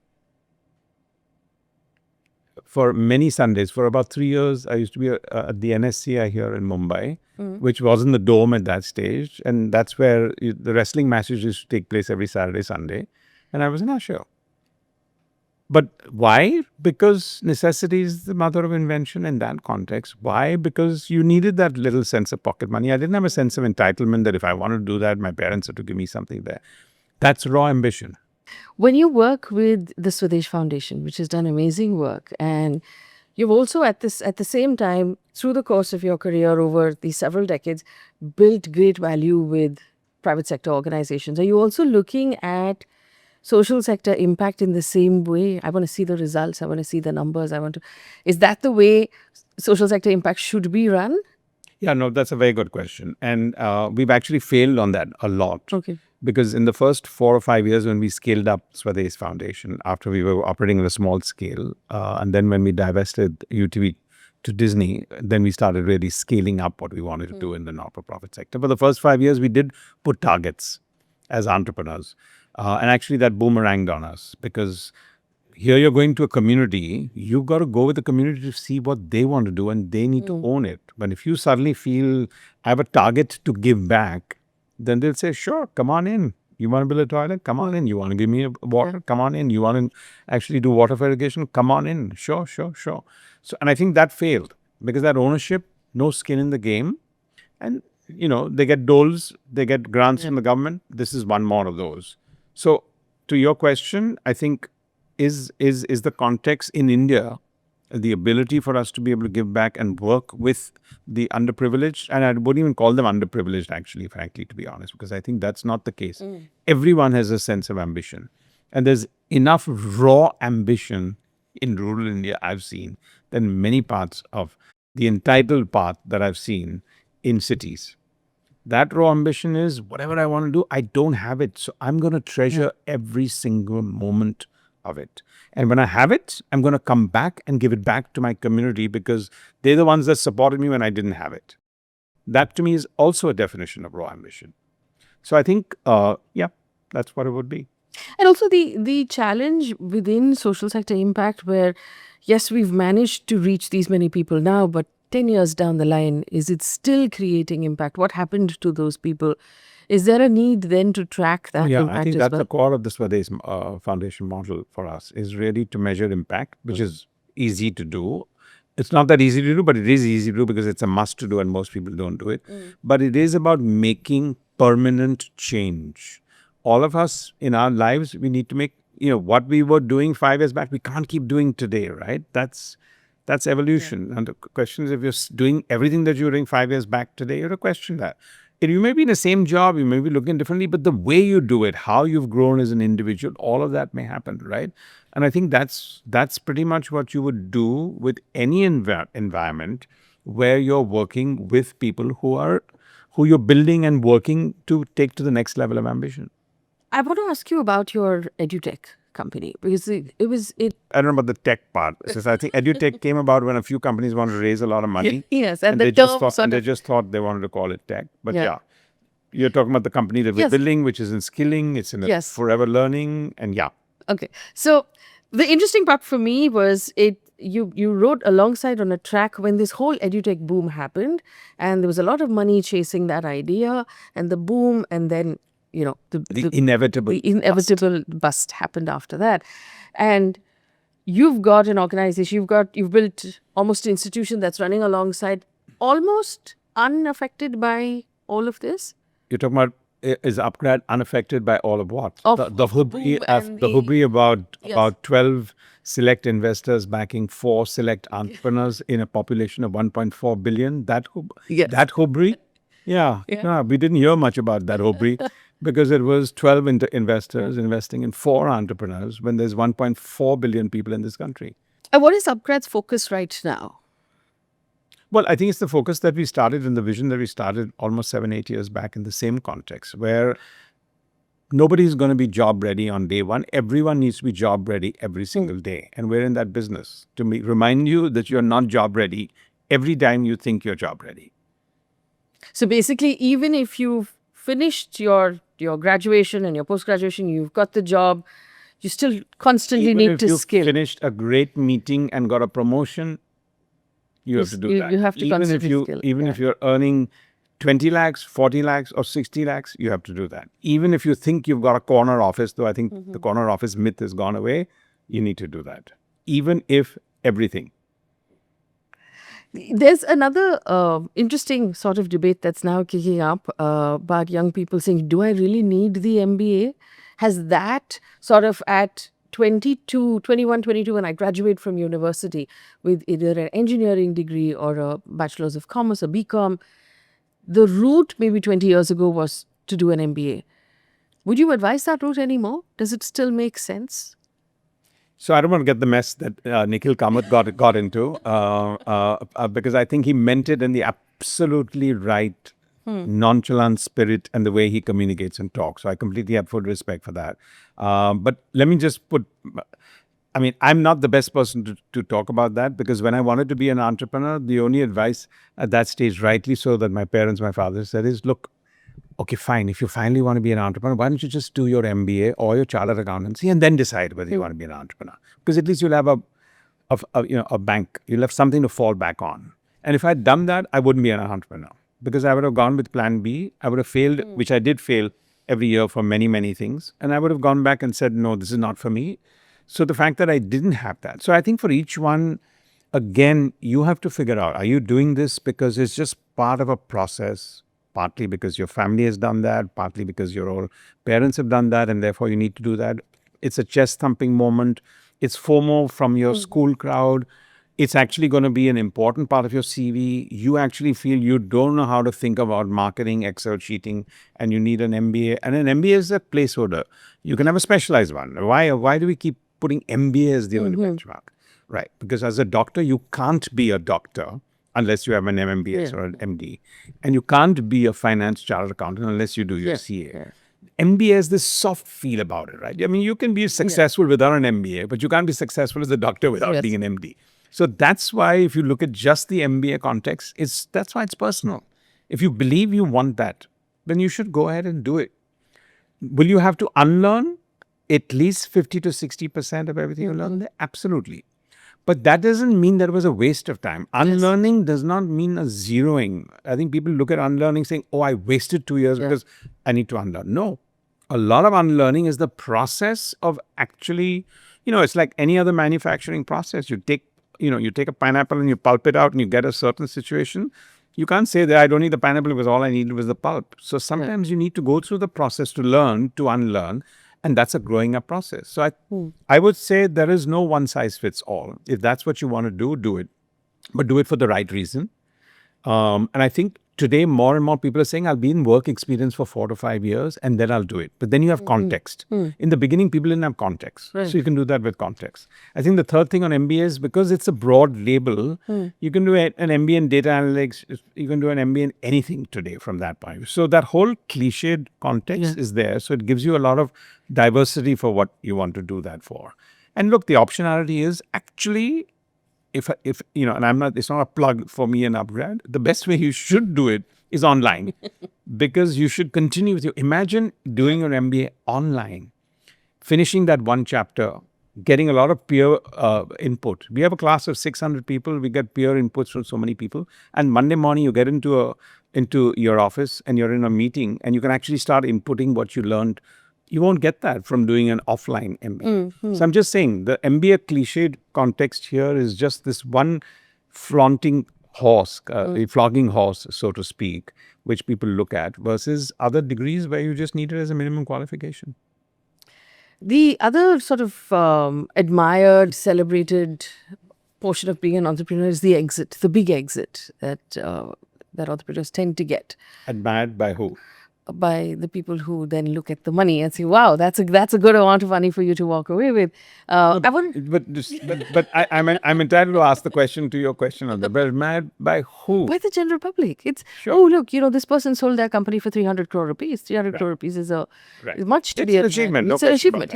For many Sundays, for about 3 years, I used to be at the NSCI here in Mumbai, which was in the Dome at that stage. And that's where the wrestling matches used to take place every Saturday, Sunday. And I was an usher. But why? Because necessity is the mother of invention in that context. Why? Because you needed that little sense of pocket money. I didn't have a sense of entitlement that if I wanted to do that, my parents had to give me something there. That's raw ambition. When you work with the Swadesh Foundation, which has done amazing work, and you've also at the same time, through the course of your career over these several decades, built great value with private sector organizations. Are you also looking at social sector impact in the same way? I want to see the results. I want to see the numbers. Is that the way social sector impact should be run? Yeah, no, that's a very good question. And we've actually failed on that a lot. Okay. Because in the first 4 or 5 years when we scaled up Swadesh Foundation, after we were operating at a small scale, and then when we divested UTV to Disney, then we started really scaling up what we wanted to do in the not-for-profit sector. For the first 5 years, we did put targets as entrepreneurs. And actually that boomeranged on us, because here you're going to a community, you've got to go with the community to see what they want to do, and they need to own it. But if you suddenly feel I have a target to give back, then they'll say, sure, come on in. You want to build a toilet? Come on in. You want to give me water? Come on in. You want to actually do water irrigation? Come on in. Sure. So, and I think that failed because that ownership, no skin in the game. And, they get doles, they get grants from the government. This is one more of those. So to your question, I think is the context in India, the ability for us to be able to give back and work with the underprivileged, and I wouldn't even call them underprivileged, actually, frankly, to be honest, because I think that's not the case. Everyone has a sense of ambition, and there's enough raw ambition in rural India I've seen than many parts of the entitled path that I've seen in cities. That raw ambition is whatever I want to do, I don't have it. So I'm going to treasure every single moment of it. And when I have it, I'm going to come back and give it back to my community because they're the ones that supported me when I didn't have it. That to me is also a definition of raw ambition. So I think, yeah, that's what it would be. And also the challenge within social sector impact where, yes, we've managed to reach these many people now, but 10 years down the line, is it still creating impact? What happened to those people? Is there a need then to track that Yeah, impact I think as that's well? the core of the Swadesh Foundation model for us is really to measure impact, which is easy to do. It's not that easy to do, but it is easy to do because it's a must to do and most people don't do it. But it is about making permanent change. All of us in our lives, we need to make, what we were doing 5 years back, we can't keep doing today, right? That's evolution. And the question is, if you're doing everything that you were doing 5 years back today, you have to question that. And you may be in the same job, you may be looking differently, but the way you do it, how you've grown as an individual, all of that may happen, right? And I think that's pretty much what you would do with any environment where you're working with people who you're building and working to take to the next level of ambition. I want to ask you about your edutech company because it I don't know about the tech part. Since I think edutech came about when a few companies wanted to raise a lot of money. yes, and they the just term thought, sort and they of just thought they wanted to call it tech. But Yeah. yeah, you're talking about the company that we're Yes. building, which is in skilling, it's in a Yes. forever learning, and yeah. Okay. So the interesting part for me was you wrote alongside on a track when this whole edutech boom happened, and there was a lot of money chasing that idea and the boom, and then The inevitable. the inevitable bust happened after that. And you've got an organization, you've built almost an institution that's running alongside, almost unaffected by all of this. You're talking about is upgrade unaffected by all of what? Of the the boom and the hubri about Yes. about 12 select investors backing 4 select entrepreneurs in a population of 1.4 billion. Yes. That hubri, yeah, we didn't hear much about that hubri because it was 12 investors investing in 4 entrepreneurs when there's 1.4 billion people in this country. And what is Upgrade's focus right now? Well, I think it's the focus that we started and the vision that we started almost 7-8 years back in the same context where nobody's going to be job ready on day one. Everyone needs to be job ready every single day. And we're in that business to remind you that you're not job ready every time you think you're job ready. So basically, even if you've finished your graduation and your post-graduation, you've got the job, you still constantly Even need if to you've skill. finished a great meeting and got a promotion, you have to do that. You have to even if constantly you skill. even if you're earning 20 lakhs, 40 lakhs or 60 lakhs, you have to do that. Even if you think you've got a corner office, though I think the corner office myth has gone away, you need to do that. Even if everything. There's another interesting sort of debate that's now kicking up about young people saying, do I really need the MBA? Has that sort of at 21, 22, when I graduate from university with either an engineering degree or a bachelor's of commerce, a BCom, the route maybe 20 years ago was to do an MBA. Would you advise that route anymore? Does it still make sense? So I don't want to get the mess that Nikhil Kamath got into because I think he meant it in the absolutely right nonchalant spirit and the way he communicates and talks. So I completely have full respect for that. But let me just I'm not the best person to talk about that because when I wanted to be an entrepreneur, the only advice at that stage, rightly so, that my parents, my father said is, look, okay, fine. If you finally want to be an entrepreneur, why don't you just do your MBA or your chartered accountancy and then decide whether you want to be an entrepreneur? Because at least you'll have a bank. You'll have something to fall back on. And if I'd done that, I wouldn't be an entrepreneur because I would have gone with plan B. I would have failed, which I did fail every year for many, many things. And I would have gone back and said, no, this is not for me. So the fact that I didn't have that. So I think for each one, again, you have to figure out, are you doing this because it's just part of a process? Partly because your family has done that, partly because your own parents have done that, and therefore you need to do that. It's a chest thumping moment. It's FOMO from your school crowd. It's actually going to be an important part of your CV. You actually feel you don't know how to think about marketing, Excel sheeting, and you need an MBA. And an MBA is a placeholder. You can have a specialized one. Why do we keep putting MBA as the only benchmark? Right. Because as a doctor, you can't be a doctor unless you have an MMBS or an MD. And you can't be a finance chartered accountant unless you do your CA. Yeah. MBA has this soft feel about it, right? I mean, you can be successful without an MBA, but you can't be successful as a doctor without being an MD. So that's why if you look at just the MBA context, that's why it's personal. If you believe you want that, then you should go ahead and do it. Will you have to unlearn at least 50 to 60% of everything you learned there? Absolutely. But that doesn't mean that it was a waste of time. Unlearning does not mean a zeroing. I think people look at unlearning saying, oh, I wasted 2 years because I need to unlearn. No. A lot of unlearning is the process of actually, it's like any other manufacturing process. You take a pineapple and you pulp it out and you get a certain situation. You can't say that I don't need the pineapple because all I needed was the pulp. So sometimes you need to go through the process to learn, to unlearn. And that's a growing up process. So I would say there is no one size fits all. If that's what you want to do, do it. But do it for the right reason. And I think today more and more people are saying, I'll be in work experience for 4 to 5 years and then I'll do it. But then you have context. In the beginning, people didn't have context. So you can do that with context. I think the third thing on MBA is because it's a broad label, you can do an MBA in data analytics, you can do an MBA in anything today from that point of view. So that whole cliched context is there. So it gives you a lot of diversity for what you want to do that for. And look, the optionality is actually if and it's not a plug for me and upgrad, the best way you should do it is online because you should continue with imagine doing your MBA online, finishing that one chapter, getting a lot of peer input. We have a class of 600 people. We get peer inputs from so many people. And Monday morning, you get into your office and you're in a meeting and you can actually start inputting what you learned. You won't get that from doing an offline MBA. So I'm just saying the MBA cliched context here is just this one flaunting horse, flogging horse, so to speak, which people look at versus other degrees where you just need it as a minimum qualification. The other sort of admired, celebrated portion of being an entrepreneur is the exit, the big exit that entrepreneurs tend to get. Admired by who? By the people who then look at the money and say, "Wow, that's a good amount of money for you to walk away with." I'm entitled to ask the question to your question on that. But admired by who? By the general public. It's oh look, this person sold their company for 300 crore rupees. 300 crore rupees is much to be an achievement. It's an achievement.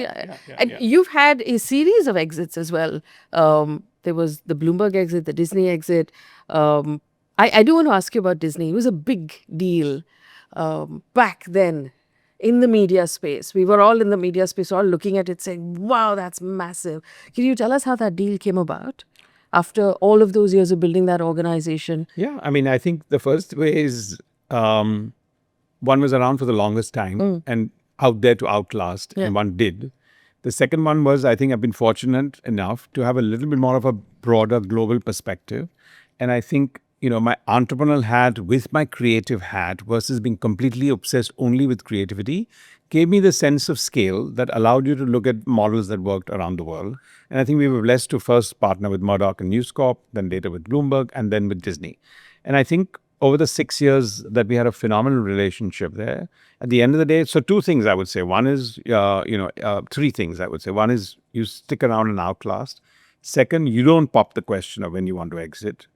And you've had a series of exits as well. There was the Bloomberg exit, the Disney exit. I do want to ask you about Disney. It was a big deal. Back then in the media space. We were all in the media space, all looking at it saying, wow, that's massive. Can you tell us how that deal came about after all of those years of building that organization? Yeah, I mean, I think the first way is one was around for the longest time and out there to outlast, and one did. The second one was, I think I've been fortunate enough to have a little bit more of a broader global perspective. And I think my entrepreneurial hat with my creative hat versus being completely obsessed only with creativity gave me the sense of scale that allowed you to look at models that worked around the world. And I think we were blessed to first partner with Murdoch and News Corp, then later with Bloomberg, and then with Disney. And I think over the 6 years that we had a phenomenal relationship there, at the end of the day, so two things I would say. One is, three things I would say. One is you stick around and outlast. Second, you don't pop the question of when you want to exit.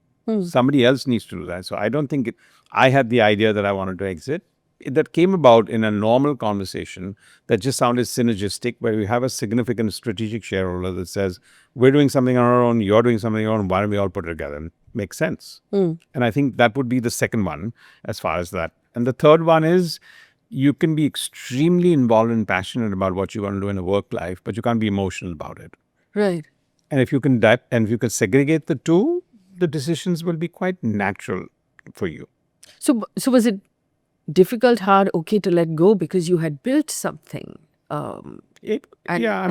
Somebody else needs to do that. So I don't think I had the idea that I wanted to exit. That came about in a normal conversation that just sounded synergistic, where we have a significant strategic shareholder that says, we're doing something on our own, you're doing something on your own, why don't we all put it together? And makes sense. And I think that would be the second one as far as that. And the third one is you can be extremely involved and passionate about what you want to do in a work life, but you can't be emotional about it. Right. And if you can segregate the two, the decisions will be quite natural for you. So was it difficult, hard, okay to let go because you had built something? I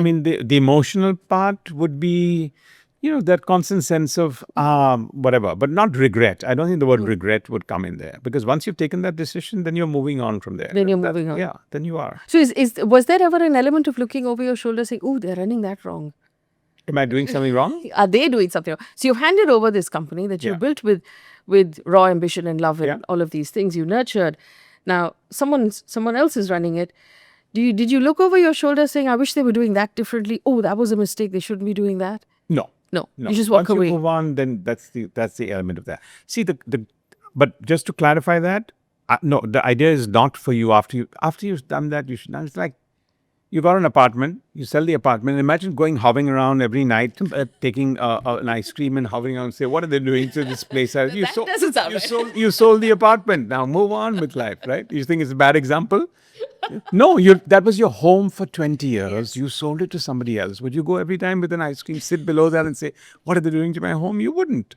mean, the emotional part would be, that constant sense of whatever, but not regret. I don't think the word regret would come in there because once you've taken that decision, then you're moving on from there. Then you're moving on. Yeah, then you are. So was there ever an element of looking over your shoulder saying, oh, they're running that wrong? Am I doing something wrong? Are they doing something wrong? So you've handed over this company that you built with raw ambition and love and all of these things you nurtured. Now, someone else is running it. Did you look over your shoulder saying, I wish they were doing that differently? Oh, that was a mistake. They shouldn't be doing that? No. No, No. you just walk Once away. you move on, then that's the element of that. See, but just to clarify that, no, the idea is not for you after you've done that. You should. It's like you got an apartment, you sell the apartment. Imagine hovering around every night, taking an ice cream and hovering around and say, what are they doing to this place? Doesn't sound right. You sold the apartment. Now move on with life, right? You think it's a bad example? No, that was your home for 20 years. Yes. You sold it to somebody else. Would you go every time with an ice cream, sit below that and say, what are they doing to my home? You wouldn't.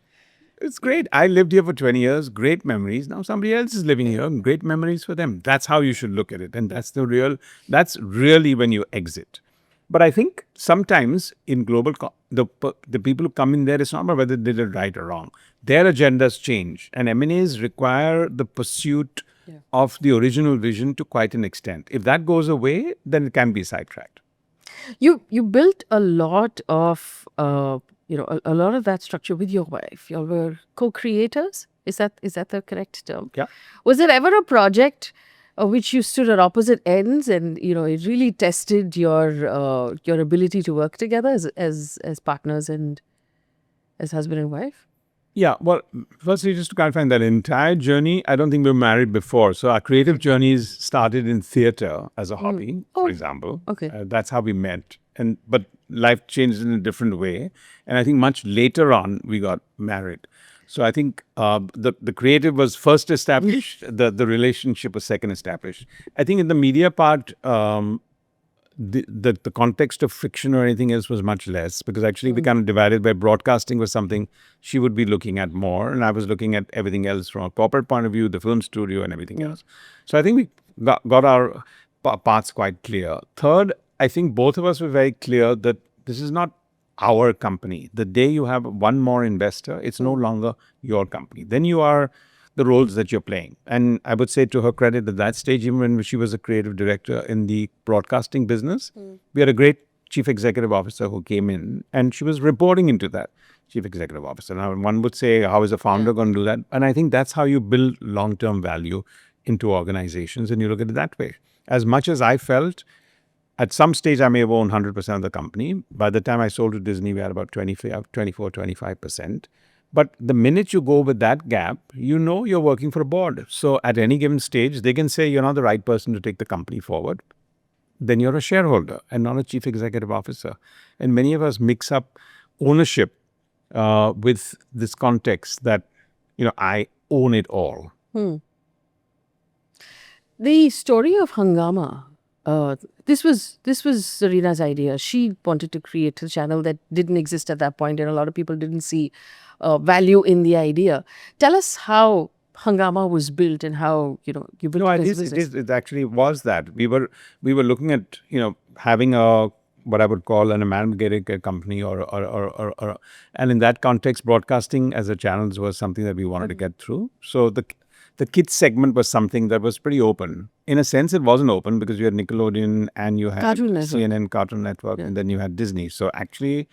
It's great. I lived here for 20 years, great memories. Now somebody else is living here, great memories for them. That's how you should look at it. And that's really when you exit. But I think sometimes in the people who come in there, it's not about whether they did it right or wrong. Their agendas change. And M&As require the pursuit of the original vision to quite an extent. If that goes away, then it can be sidetracked. You built a lot of a lot of that structure with your wife. You all were co-creators. Is that the correct term? Yeah. Was there ever a project which you stood at opposite ends, and it really tested your ability to work together as partners and as husband and wife? Yeah, well, firstly, just to clarify that entire journey, I don't think we were married before. So our creative journeys started in theater as a hobby, for example. Okay. That's how we met. But life changed in a different way. And I think much later on, we got married. So I think the creative was first established, the relationship was second established. I think in the media part, the context of fiction or anything else was much less, because actually we kind of divided by broadcasting was something she would be looking at more, and I was looking at everything else from a corporate point of view, the film studio and everything else. So I think we got our paths quite clear. Third, I think both of us were very clear that this is not our company. The day you have one more investor, it's no longer your company. Then you are the roles that you're playing. And I would say to her credit, at that stage, even when she was a creative director in the broadcasting business, we had a great chief executive officer who came in, and she was reporting into that chief executive officer. Now, one would say, how is a founder going to do that? And I think that's how you build long-term value into organizations, and you look at it that way. As much as I felt, at some stage, I may have owned 100% of the company. By the time I sold to Disney, we had about 24, 25%. But the minute you go with that gap, you're working for a board. So at any given stage, they can say you're not the right person to take the company forward. Then you're a shareholder and not a chief executive officer. And many of us mix up ownership with this context that, I own it all. The story of Hungama. This was Serena's idea. She wanted to create a channel that didn't exist at that point, and a lot of people didn't see value in the idea. Tell us how Hungama was built and how you built it as a business. It actually was that we were looking at having what I would call an amalgamated company or and in that context, broadcasting as a channel was something that we wanted to get through. So the kids segment was something that was pretty open. In a sense, it wasn't open because you had Nickelodeon and you had CNN, Cartoon Network, and then you had Disney. So actually,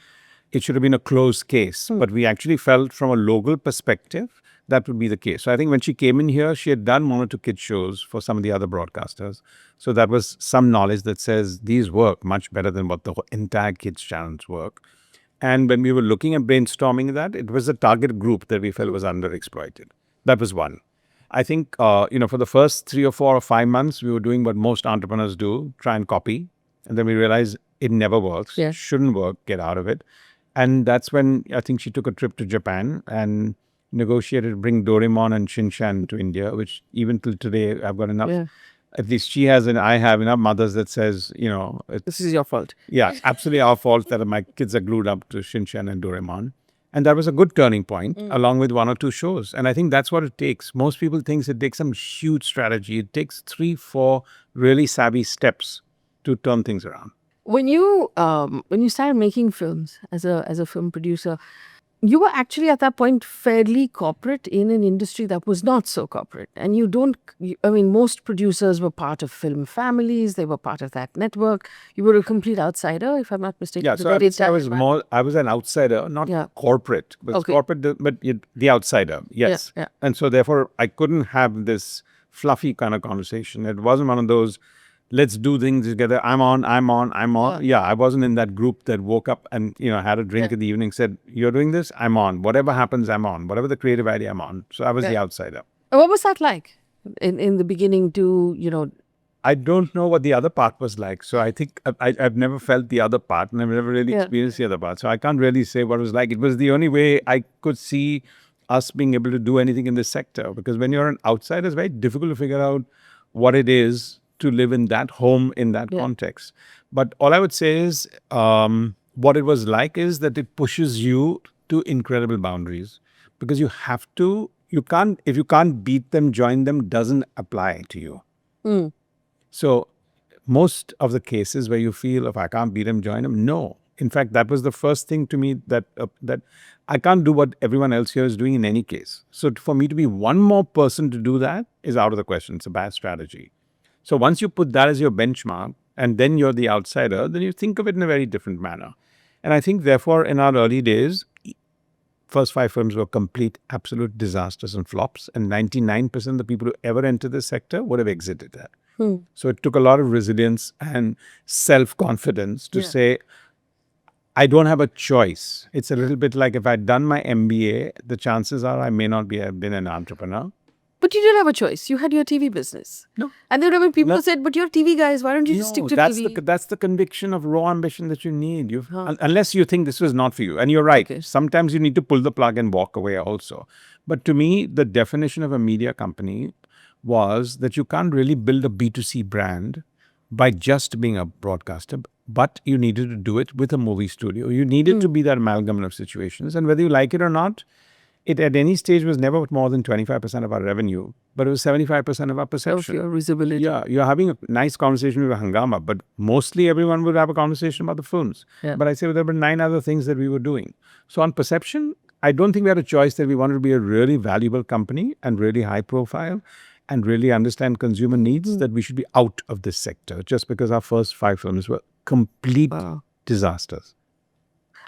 it should have been a closed case. But we actually felt from a local perspective, that would be the case. So I think when she came in here, she had done 1 or 2 kids shows for some of the other broadcasters. So that was some knowledge that says these work much better than what the entire kids channels work. And when we were looking at brainstorming that, it was a target group that we felt was underexploited. That was one. I think, for the first 3 or 4 or 5 months, we were doing what most entrepreneurs do, try and copy. And then we realized it never works, shouldn't work, get out of it. And that's when I think she took a trip to Japan and negotiated to bring Doraemon and Shin-chan to India, which even till today, I've got enough, at least she has and I have enough mothers that says, this is your fault. Yeah, absolutely our fault that my kids are glued up to Shin-chan and Doraemon. And that was a good turning point, along with 1 or 2 shows. And I think that's what it takes. Most people think it takes some huge strategy. It takes 3, 4 really savvy steps to turn things around. When you started making films as a film producer, you were actually at that point fairly corporate in an industry that was not so corporate. And most producers were part of film families. They were part of that network. You were a complete outsider, if I'm not mistaken. Yeah, so I was an outsider, not corporate. But corporate, but the outsider, yes. Yeah. And so therefore, I couldn't have this fluffy kind of conversation. It wasn't one of those, let's do things together. I'm on. Yeah, I wasn't in that group that woke up and, had a drink in the evening, said, you're doing this, I'm on. Whatever happens, I'm on. Whatever the creative idea, I'm on. So I was the outsider. And what was that like in the beginning to. I don't know what the other part was like. So I think I've never felt the other part, and I've never really experienced the other part. So I can't really say what it was like. It was the only way I could see us being able to do anything in this sector. Because when you're an outsider, it's very difficult to figure out what it is to live in that home, in that context. But all I would say is what it was like is that it pushes you to incredible boundaries. Because you have to, if you can't beat them, join them doesn't apply to you. So most of the cases where you feel, if I can't beat him, join him, no. In fact, that was the first thing to me that I can't do what everyone else here is doing in any case. So for me to be one more person to do that is out of the question. It's a bad strategy. So once you put that as your benchmark and then you're the outsider, then you think of it in a very different manner. And I think therefore in our early days, first 5 films were complete, absolute disasters and flops. And 99% of the people who ever enter this sector would have exited that. So it took a lot of resilience and self-confidence to say, I don't have a choice. It's a little bit like if I'd done my MBA, the chances are I may not have been an entrepreneur. But you did have a choice. You had your TV business. No. And there were people who said, but you're TV guys. Why don't you just stick to TV? That's the conviction of raw ambition that you need. Unless you think this was not for you. And you're right. Okay. Sometimes you need to pull the plug and walk away also. But to me, the definition of a media company was that you can't really build a B2C brand by just being a broadcaster, but you needed to do it with a movie studio. You needed to be that amalgam of situations. And whether you like it or not, it at any stage was never more than 25% of our revenue, but it was 75% of our perception. Of your visibility. Yeah, you're having a nice conversation with Hungama, but mostly everyone would have a conversation about the films. Yeah. But I say there were 9 other things that we were doing. So on perception, I don't think we had a choice that we wanted to be a really valuable company and really high profile and really understand consumer needs, that we should be out of this sector just because our first 5 films were complete disasters.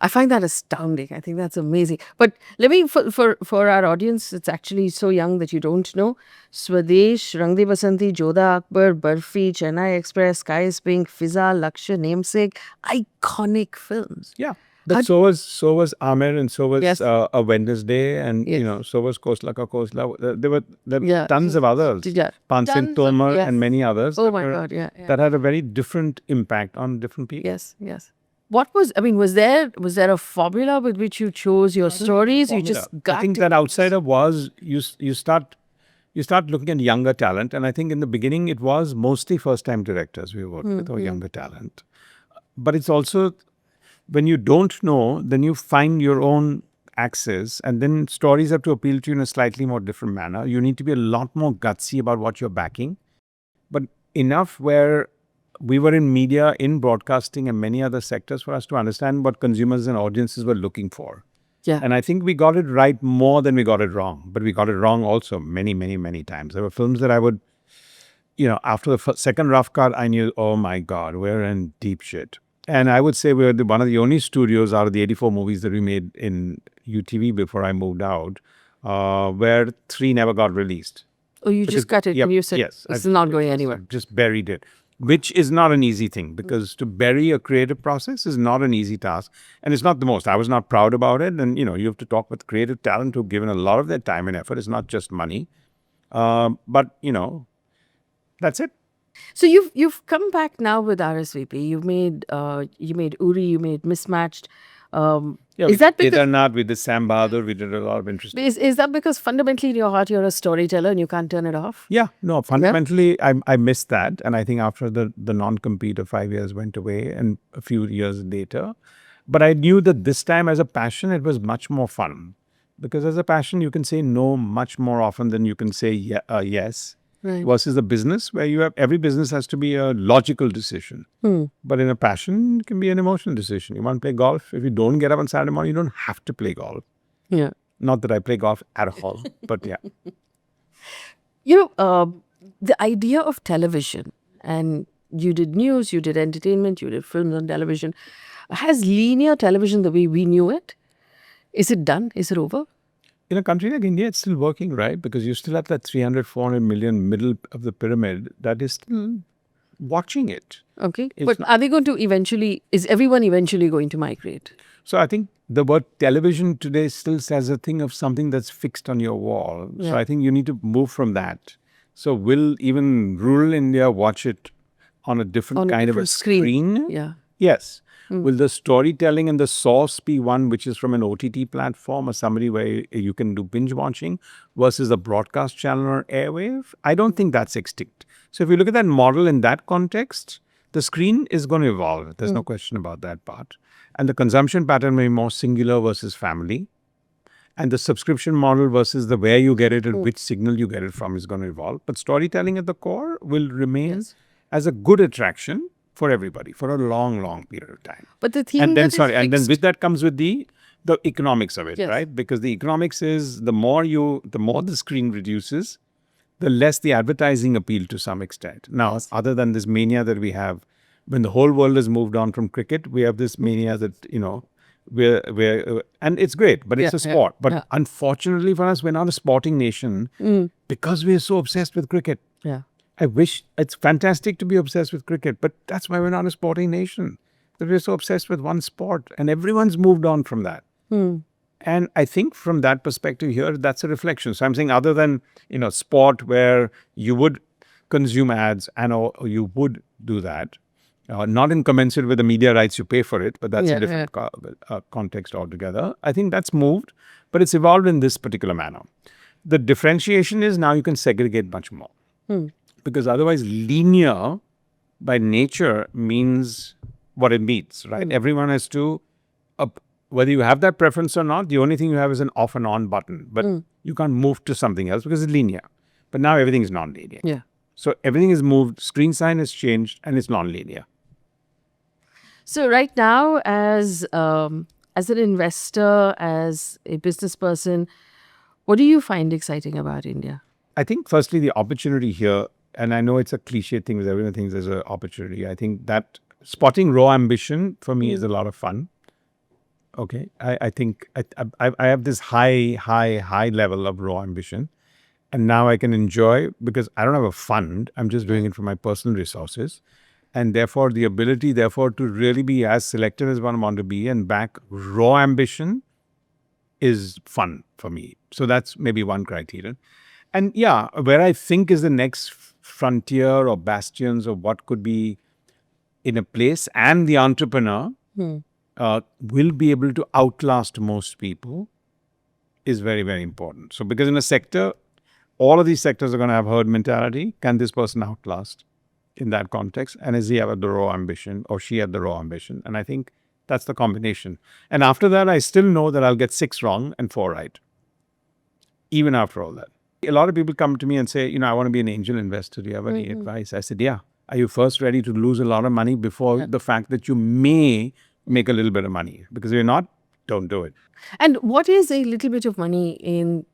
I find that astounding. I think that's amazing. But let me, for our audience, it's actually so young that you don't know. Swadesh, Rang De Basanti, Jodha Akbar, Barfi, Chennai Express, Sky is Pink, Fizza, Lakshya, Namesake, iconic films. Yeah. But so was Amir, and so was A Wednesday, and so was Kosla Ka Kosla. There were tons of others. Yeah. Pansin Tomar and many others. Oh my God, that had a very different impact on different people. Yes. What was there a formula with which you chose your stories? You just got. I think that outsider was you start looking at younger talent, and I think in the beginning it was mostly first-time directors we worked with or younger talent. But it's also, when you don't know, then you find your own axis, and then stories have to appeal to you in a slightly more different manner. You need to be a lot more gutsy about what you're backing, but enough where we were in media, in broadcasting, and many other sectors for us to understand what consumers and audiences were looking for. Yeah. And I think we got it right more than we got it wrong, but we got it wrong also many, many, many times. There were films that I would, after the second rough cut, I knew, oh my God, we're in deep shit. And I would say we're one of the only studios out of the 84 movies that we made in UTV before I moved out, where 3 never got released. Oh, you just cut it and you said, yes, it's not going anywhere. Just buried it, which is not an easy thing, because to bury a creative process is not an easy task. And it's not the most. I was not proud about it. And, you have to talk with creative talent who've given a lot of their time and effort. It's not just money. But, that's it. So you've come back now with RSVP. You made Uri, you made Mismatched. Is that because not with the Sam Bahadur? We did a lot of interesting. Is that because fundamentally in your heart you're a storyteller and you can't turn it off? Yeah, no. Fundamentally, I missed that, and I think after the non-compete of 5 years went away, and a few years later, but I knew that this time as a passion it was much more fun, because as a passion you can say no much more often than you can say yes. Right. Versus a business where every business has to be a logical decision. But in a passion, it can be an emotional decision. You want to play golf? If you don't get up on Saturday morning, you don't have to play golf. Yeah. Not that I play golf at all, but yeah. The idea of television, and you did news, you did entertainment, you did films on television. Has linear television the way we knew it? Is it done? Is it over? In a country like India, it's still working, right? Because you still have that 300, 400 million middle of the pyramid that is still watching it. Okay. It's But are they going to eventually, is everyone eventually going to migrate? So I think the word television today still says a thing of something that's fixed on your wall. Yeah. So I think you need to move from that. So will even rural India watch it on a different kind of a screen? Yeah. Yes. Will the storytelling and the source be one which is from an OTT platform or somebody where you can do binge watching versus a broadcast channel or airwave? I don't think that's extinct. So if you look at that model in that context, the screen is going to evolve. There's no question about that part. And the consumption pattern may be more singular versus family. And the subscription model versus the where you get it and which signal you get it from is going to evolve. But storytelling at the core will remain as a good attraction for everybody for a long, long period of time. But the thing And then, that is and then fixed- with that comes with the economics of it, Yes. right? Because the economics is the more the screen reduces, the less the advertising appeal to some extent. Now, other than this mania that we have, when the whole world has moved on from cricket, we have this mania that, and it's great, but it's a sport. But unfortunately for us, we're not a sporting nation because we're so obsessed with cricket. Yeah. I wish it's fantastic to be obsessed with cricket, but that's why we're not a sporting nation. That we're so obsessed with one sport, and everyone's moved on from that. And I think from that perspective here, that's a reflection. So I'm saying other than, sport where you would consume ads and or you would do that, not in commensurate with the media rights you pay for it, but that's a different context altogether. I think that's moved, but it's evolved in this particular manner. The differentiation is now you can segregate much more. Because otherwise linear by nature means what it means, right? Everyone has to, whether you have that preference or not, the only thing you have is an off and on button. But you can't move to something else because it's linear. But now everything is non-linear. Yeah. So everything is moved, screen sign has changed, and it's non-linear. So right now, as an investor, as a business person, what do you find exciting about India? I think firstly, the opportunity here, and I know it's a cliche thing because everyone thinks there's an opportunity. I think that spotting raw ambition for me is a lot of fun. Okay. I think I have this high level of raw ambition. And now I can enjoy because I don't have a fund. I'm just doing it for my personal resources. And therefore, the ability, to really be as selective as one want to be and back raw ambition is fun for me. So that's maybe one criterion. And yeah, where I think is the next frontier or bastions of what could be in a place and the entrepreneur will be able to outlast most people is very, very important. So because in a sector, all of these sectors are going to have herd mentality. Can this person outlast in that context? And is he have the raw ambition or she had the raw ambition? And I think that's the combination. And after that, I still know that I'll get 6 wrong and 4 right. Even after all that. A lot of people come to me and say, I want to be an angel investor. Do you have any advice? I said, yeah. Are you first ready to lose a lot of money before the fact that you may make a little bit of money? Because if you're not, don't do it. And what is a little bit of money in,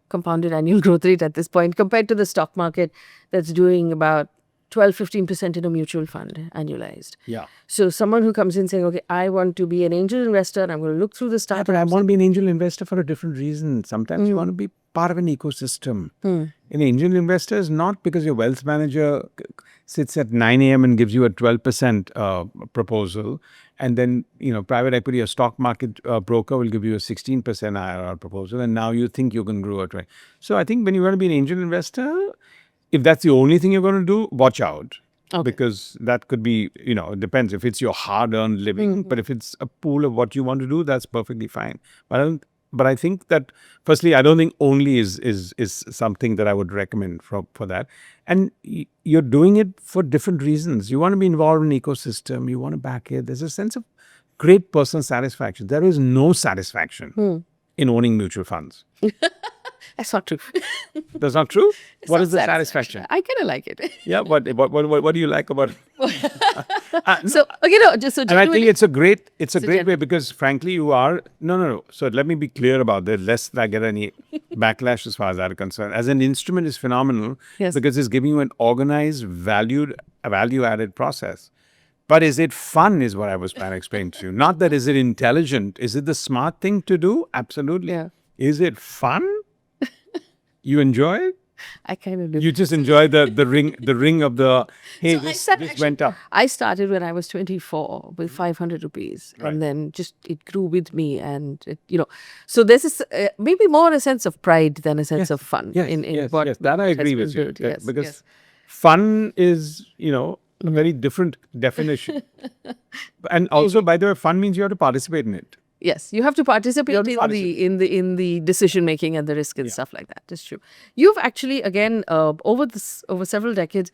compounded annual growth rate at this point compared to the stock market that's doing about 12-15% in a mutual fund annualized? Yeah. So someone who comes in saying, okay, I want to be an angel investor and I'm going to look through the startups. But I want to be an angel investor for a different reason. Sometimes you want to be part of an ecosystem. An angel investor is not because your wealth manager sits at 9 a.m. and gives you a 12% proposal. And then, private equity or stock market broker will give you a 16% IRR proposal. And now you think you can grow a 20. So I think when you want to be an angel investor, if that's the only thing you're going to do, watch out. Okay. Because that could be, it depends if it's your hard-earned living. But if it's a pool of what you want to do, that's perfectly fine. But I think that, firstly, I don't think only is something that I would recommend for that. And you're doing it for different reasons. You want to be involved in an ecosystem. You want to back it. There's a sense of great personal satisfaction. There is no satisfaction in owning mutual funds. That's not true. That's not true? What is the satisfaction? I kind of like it. Yeah, what do you like about it? So, and I think it's a great way because frankly you are, no. So let me be clear about that, lest I get any backlash as far as that is concerned. As an instrument is phenomenal because it's giving you an organized, value-added process. But is it fun is what I was trying to explain to you. Not that is it intelligent. Is it the smart thing to do? Absolutely. Yeah. Is it fun? You enjoy it? I kind of do. You just enjoy the ring of the, hey, this went up. I started when I was 24 with 500 rupees, Right. and then just it grew with me, and so this is maybe more a sense of pride than a sense of fun. Yes, what yes, that I has agree been with you. built. Yes, Because yes. fun is, a very different definition. And also, by the way, fun means you have to participate in it. Yes, you have to participate in the decision making and the risk and stuff like that. That's true. You've actually again over several decades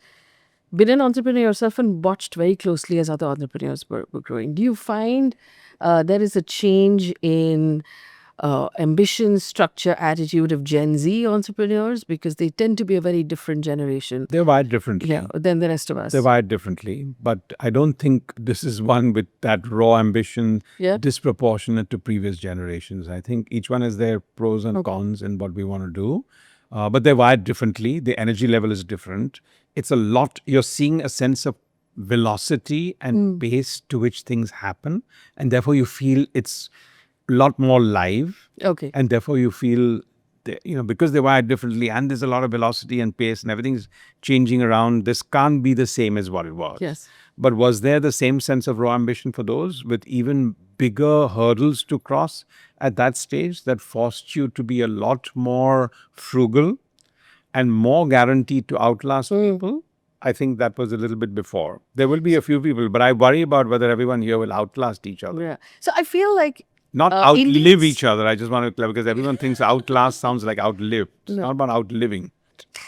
been an entrepreneur yourself and watched very closely as other entrepreneurs were growing. Do you find there is a change in ambition, structure, attitude of Gen Z entrepreneurs, because they tend to be a very different generation? They're wired differently. Than the rest of us. They're wired differently. But I don't think this is one with that raw ambition disproportionate to previous generations. I think each one has their pros and cons in what we want to do. But they're wired differently. The energy level is different. It's a lot. You're seeing a sense of velocity and pace to which things happen. And therefore you feel it's a lot more live. Okay. And therefore you feel, because they're wired differently and there's a lot of velocity and pace and everything's changing around, this can't be the same as what it was. Yes. But was there the same sense of raw ambition for those with even bigger hurdles to cross at that stage that forced you to be a lot more frugal and more guaranteed to outlast people? I think that was a little bit before. There will be a few people, but I worry about whether everyone here will outlast each other. Yeah. So I feel like not outlive each other. I just want to clarify, because everyone thinks outlast sounds like outlive. It's not about outliving.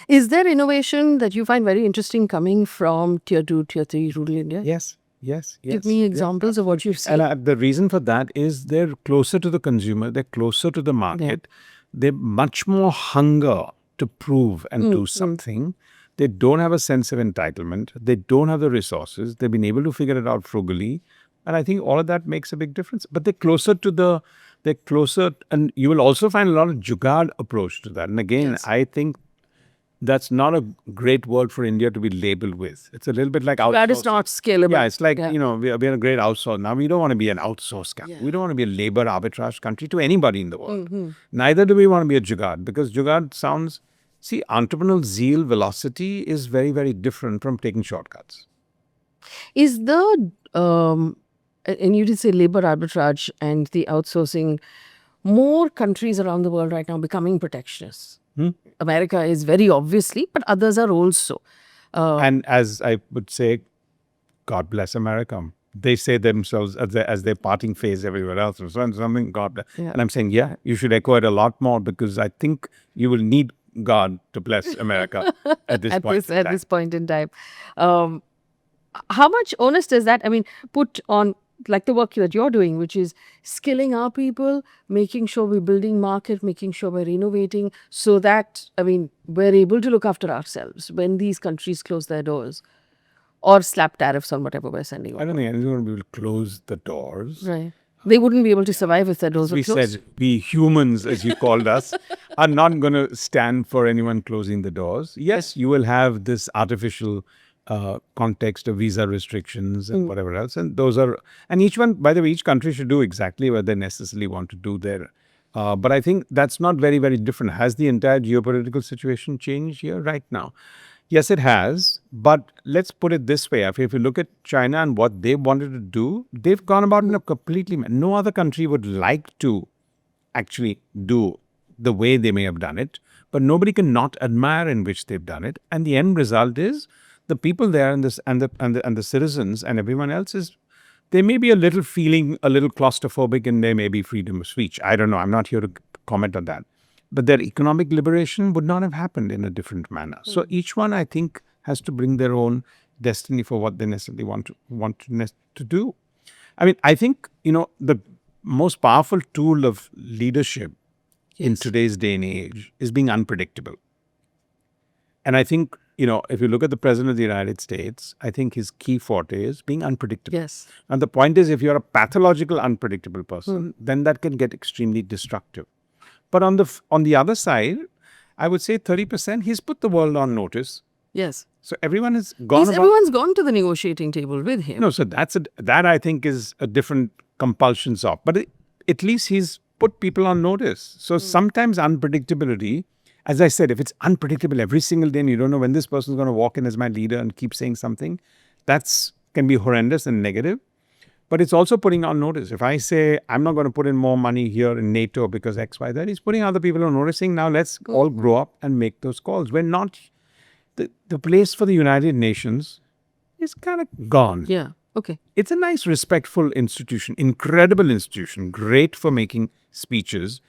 Is there innovation that you find very interesting coming from tier 2, tier 3 rural India? Yes. Give me examples of what you've seen. And the reason for that is they're closer to the consumer. They're closer to the market. They're much more hunger to prove and do something. They don't have a sense of entitlement. They don't have the resources. They've been able to figure it out frugally. And I think all of that makes a big difference. But they're closer, and you will also find a lot of jugaad approach to that. And again, I think that's not a great word for India to be labeled with. It's a little bit like outsourcing. That is not scalable. Yeah, it's like, we're a great outsource. Now, we don't want to be an outsource country. We don't want to be a labor arbitrage country to anybody in the world. Neither do we want to be a jugaad, because jugaad sounds, entrepreneurial zeal, velocity is very, very different from taking shortcuts. Is the, and you did say labor arbitrage and the outsourcing, more countries around the world right now becoming protectionists? America is very obviously, but others are also. And as I would say, God bless America. They say themselves as their parting phase everywhere else. So something, God bless. And I'm saying, you should echo it a lot more, because I think you will need God to bless America at this point in time. How much onus does that, put on, like the work that you're doing, which is skilling our people, making sure we're building market, making sure we're innovating, so that, we're able to look after ourselves when these countries close their doors or slap tariffs on whatever we're sending over? I don't think anyone's going to be able to close the doors. Right. They wouldn't be able to survive if their doors were closed. We said, we humans, as you called us, are not going to stand for anyone closing the doors. Yes, you will have this artificial context of visa restrictions and whatever else. And those are, and each one, by the way, each country should do exactly what they necessarily want to do there. But I think that's not very, very different. Has the entire geopolitical situation changed here right now? Yes, it has. But let's put it this way. If you look at China and what they wanted to do, they've gone about in a completely, no other country would like to actually do the way they may have done it, but nobody can not admire in which they've done it. And the end result is the people there and the citizens and everyone else is, they may be a little claustrophobic, and there may be freedom of speech. I don't know. I'm not here to comment on that. But their economic liberation would not have happened in a different manner. So each one, I think, has to bring their own destiny for what they necessarily want to do. I think, the most powerful tool of leadership in today's day and age is being unpredictable. And I think, if you look at the President of the United States, I think his key forte is being unpredictable. Yes. And the point is, if you're a pathological, unpredictable person, then that can get extremely destructive. But on the other side, I would say 30%, he's put the world on notice. Yes. So everyone has gone. Everyone's gone to the negotiating table with him. No, so that I think is a different compulsions of. But at least he's put people on notice. So sometimes unpredictability as I said, if it's unpredictable every single day and you don't know when this person is going to walk in as my leader and keep saying something, that's can be horrendous and negative. But it's also putting on notice. If I say, I'm not going to put in more money here in NATO because X, Y, Z, he's putting other people on noticing. Now let's all grow up and make those calls. We're not, the place for the United Nations is kind of gone. Yeah. Okay. It's a nice, respectful institution, incredible institution, great for making speeches.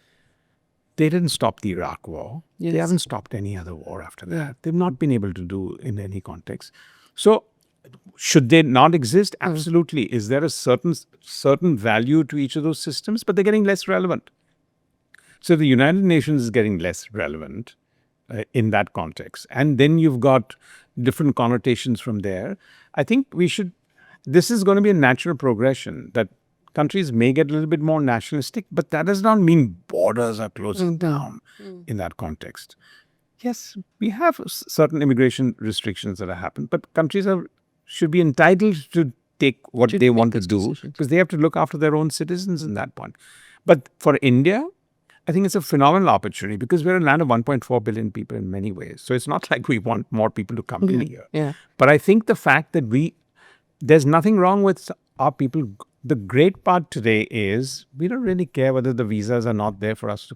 They didn't stop the Iraq war. Yes. They haven't stopped any other war after that. They've not been able to do in any context. So should they not exist? Absolutely. Is there a certain value to each of those systems? But they're getting less relevant. So the United Nations is getting less relevant in that context. And then you've got different connotations from there. I think this is going to be a natural progression that countries may get a little bit more nationalistic, but that does not mean borders are closing down in that context. Yes, we have certain immigration restrictions that have happened, but countries should be entitled to take what they want to do because they have to look after their own citizens in that point. But for India, I think it's a phenomenal opportunity because we're a land of 1.4 billion people in many ways. So it's not like we want more people to come in here. Yeah. But I think the fact that there's nothing wrong with our people. The great part today is we don't really care whether the visas are not there for us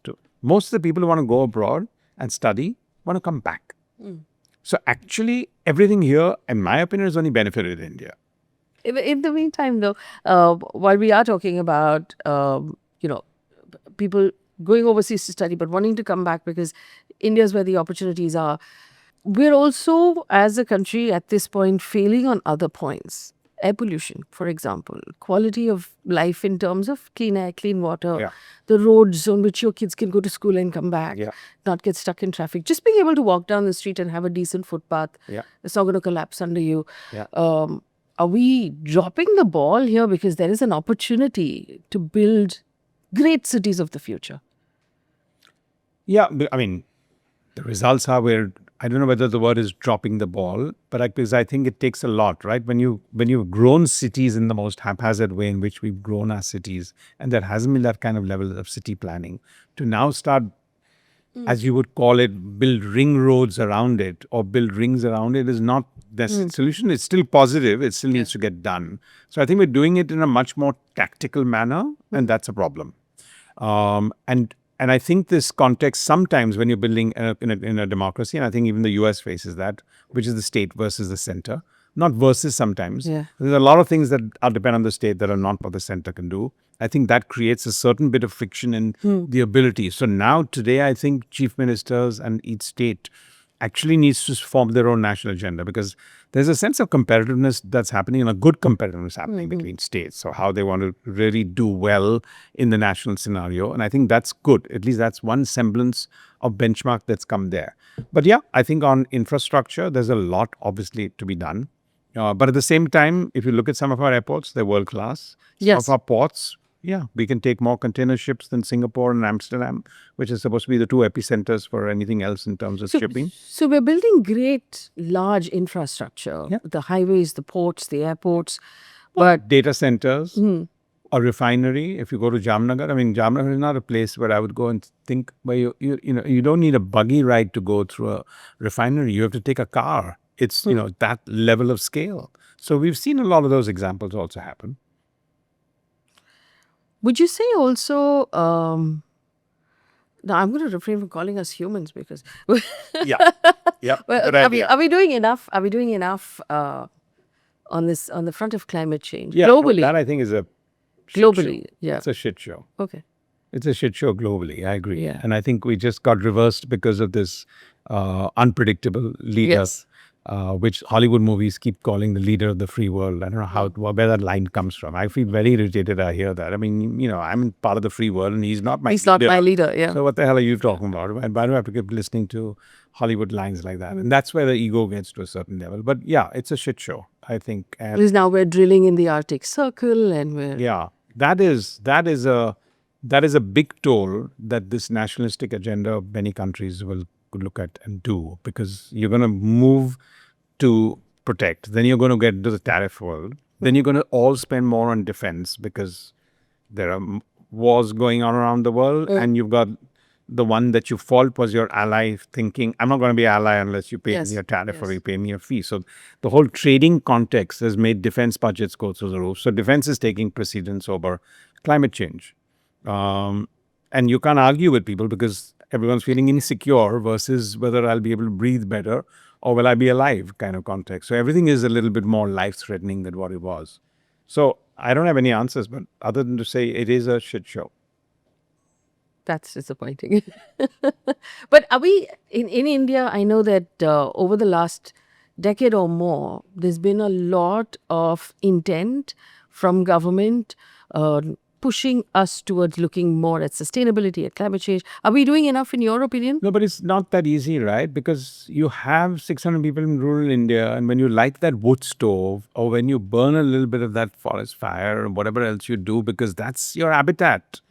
to. Most of the people who want to go abroad and study want to come back. So actually, everything here, in my opinion, has only benefited India. In the meantime, though, while we are talking about, people going overseas to study but wanting to come back because India is where the opportunities are, we're also, as a country at this point, failing on other points. Air pollution, for example, quality of life in terms of clean air, clean water, the roads on which your kids can go to school and come back, not get stuck in traffic. Just being able to walk down the street and have a decent footpath. It's not going to collapse under you. Are we dropping the ball here because there is an opportunity to build great cities of the future? Yeah, I mean, the results are I don't know whether the word is dropping the ball, but because I think it takes a lot, right? When you've grown cities in the most haphazard way in which we've grown our cities, and there hasn't been that kind of level of city planning, to now start, as you would call it, build ring roads around it or build rings around it is not the solution. It's still positive. It still needs to get done. So I think we're doing it in a much more tactical manner, and that's a problem. And I think this context sometimes when you're building in a democracy, and I think even the US faces that, which is the state versus the center, not versus sometimes. There's a lot of things that are depend on the state that are not what the center can do. I think that creates a certain bit of friction in the ability. So now today, I think chief ministers and each state actually needs to form their own national agenda because there's a sense of competitiveness that's happening and a good competitiveness happening between states. So how they want to really do well in the national scenario. And I think that's good. At least that's one semblance of benchmark that's come there. But yeah, I think on infrastructure, there's a lot obviously to be done. But at the same time, if you look at some of our airports, they're world class. Some of our ports, we can take more container ships than Singapore and Amsterdam, which is supposed to be the two epicenters for anything else in terms of shipping. So we're building great, large infrastructure, the highways, the ports, the airports. But data centers, a refinery. If you go to Jamnagar, I mean, Jamnagar is not a place where I would go and think, where you don't need a buggy ride to go through a refinery. You have to take a car. It's, that level of scale. So we've seen a lot of those examples also happen. Would you say also, now I'm going to refrain from calling us humans because Well, are we doing enough? Are we doing enough on the front of climate change Yeah, globally? that I think is a globally. Show. It's a shit show. Okay. It's a shit show globally. I agree. Yeah. And I think we just got reversed because of this unpredictable leader, which Hollywood movies keep calling the leader of the free world. I don't know where that line comes from. I feel very irritated. I hear that. I mean, I'm part of the free world and he's not my leader. Not my leader. Yeah. So what the hell are you talking about? And why do I have to keep listening to Hollywood lines like that? And that's where the ego gets to a certain level. But yeah, it's a shit show, I think. And because now we're drilling in the Arctic Circle and we're... Yeah, that is a big toll that this nationalistic agenda of many countries will look at and do, because you're going to move to protect, then you're going to get into the tariff world, then you're going to all spend more on defense because there are wars going on around the world, and you've got the one that you fault was your ally, thinking, I'm not going to be ally unless you pay me Yes, a tariff or yes. you pay me a fee. So the whole trading context has made defense budgets go through the roof. So defense is taking precedence over climate change. And you can't argue with people because everyone's feeling insecure versus whether I'll be able to breathe better or will I be alive kind of context. So everything is a little bit more life-threatening than what it was. So I don't have any answers, but other than to say it is a shit show. That's disappointing. But are we in India? I know that over the last decade or more, there's been a lot of intent from government pushing us towards looking more at sustainability, at climate change. Are we doing enough, in your opinion? No, but it's not that easy, right? Because you have 600 people in rural India, and when you light that wood stove, or when you burn a little bit of that forest fire, or whatever else you do, because that's your habitat,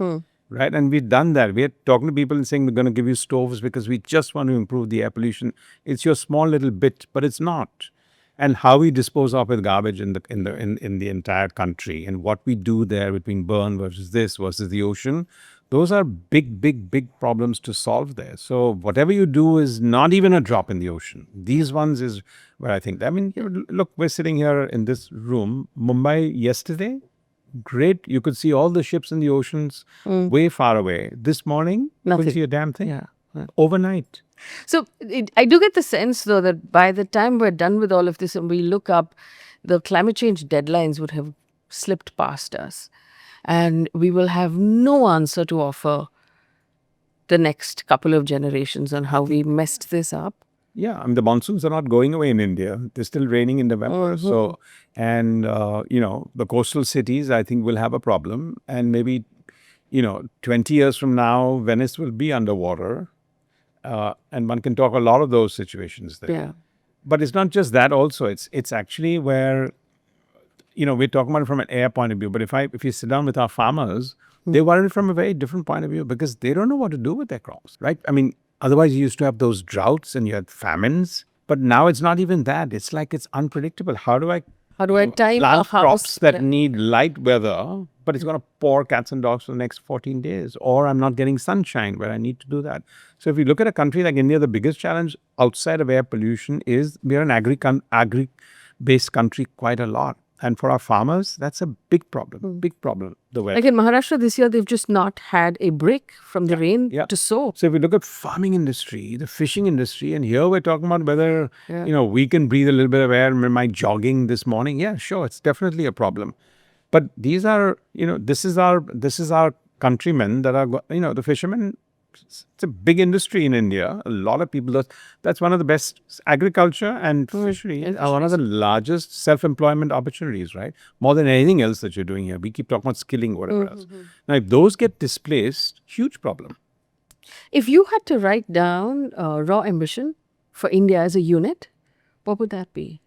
right? And we've done that. We're talking to people and saying we're going to give you stoves because we just want to improve the air pollution. It's your small little bit, but it's not. And how we dispose of with garbage in the entire country, and what we do there between burn versus this versus the ocean, those are big problems to solve there. So whatever you do is not even a drop in the ocean. These ones is where I think. I mean, look, we're sitting here in this room. Mumbai yesterday, great. You could see all the ships in the oceans way far away. This morning, Nothing. couldn't see a damn thing. Yeah. Overnight. So I do get the sense, though, that by the time we're done with all of this and we look up, the climate change deadlines would have slipped past us. And we will have no answer to offer the next couple of generations on how we messed this up. Yeah, I mean, the monsoons are not going away in India. They're still raining in November. So, and, the coastal cities, I think, will have a problem. And maybe, 20 years from now, Venice will be underwater. And one can talk a lot of those situations there. Yeah. But it's not just that also. It's actually where, we're talking about it from an air point of view. But if you sit down with our farmers, they worry from a very different point of view because they don't know what to do with their crops, right? I mean, otherwise you used to have those droughts and you had famines. But now it's not even that. It's like it's unpredictable. How do I time a plant house? crops that need light weather, but it's going to pour cats and dogs for the next 14 days, or I'm not getting sunshine where I need to do that. So if you look at a country like India, the biggest challenge outside of air pollution is we are an agri-based country quite a lot. And for our farmers, that's a big problem, the weather. Like in Maharashtra this year, they've just not had a break from the rain to sow. So if we look at farming industry, the fishing industry, and here we're talking about whether, we can breathe a little bit of air. Am I jogging this morning? Yeah, sure. It's definitely a problem. But these are, this is our countrymen that are, the fishermen. It's a big industry in India. A lot of people, that's one of the best, agriculture and fishery are one of the largest self-employment opportunities, right? More than anything else that you're doing here. We keep talking about skilling, whatever else. Now, if those get displaced, huge problem. If you had to write down raw ambition for India as a unit, what would that be?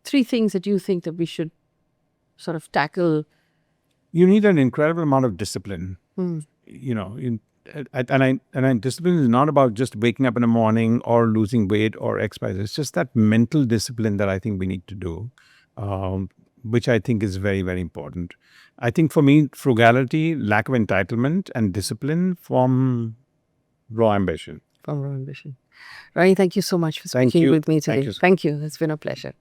3 things that you think that we should sort of tackle. You need an incredible amount of discipline. And discipline is not about just waking up in the morning or losing weight or exercise. It's just that mental discipline that I think we need to do, which I think is very, very important. I think for me, frugality, lack of entitlement, and discipline from raw ambition. Ronnie, thank you so much for speaking with me today. Thank you. Thank you. It's been a pleasure.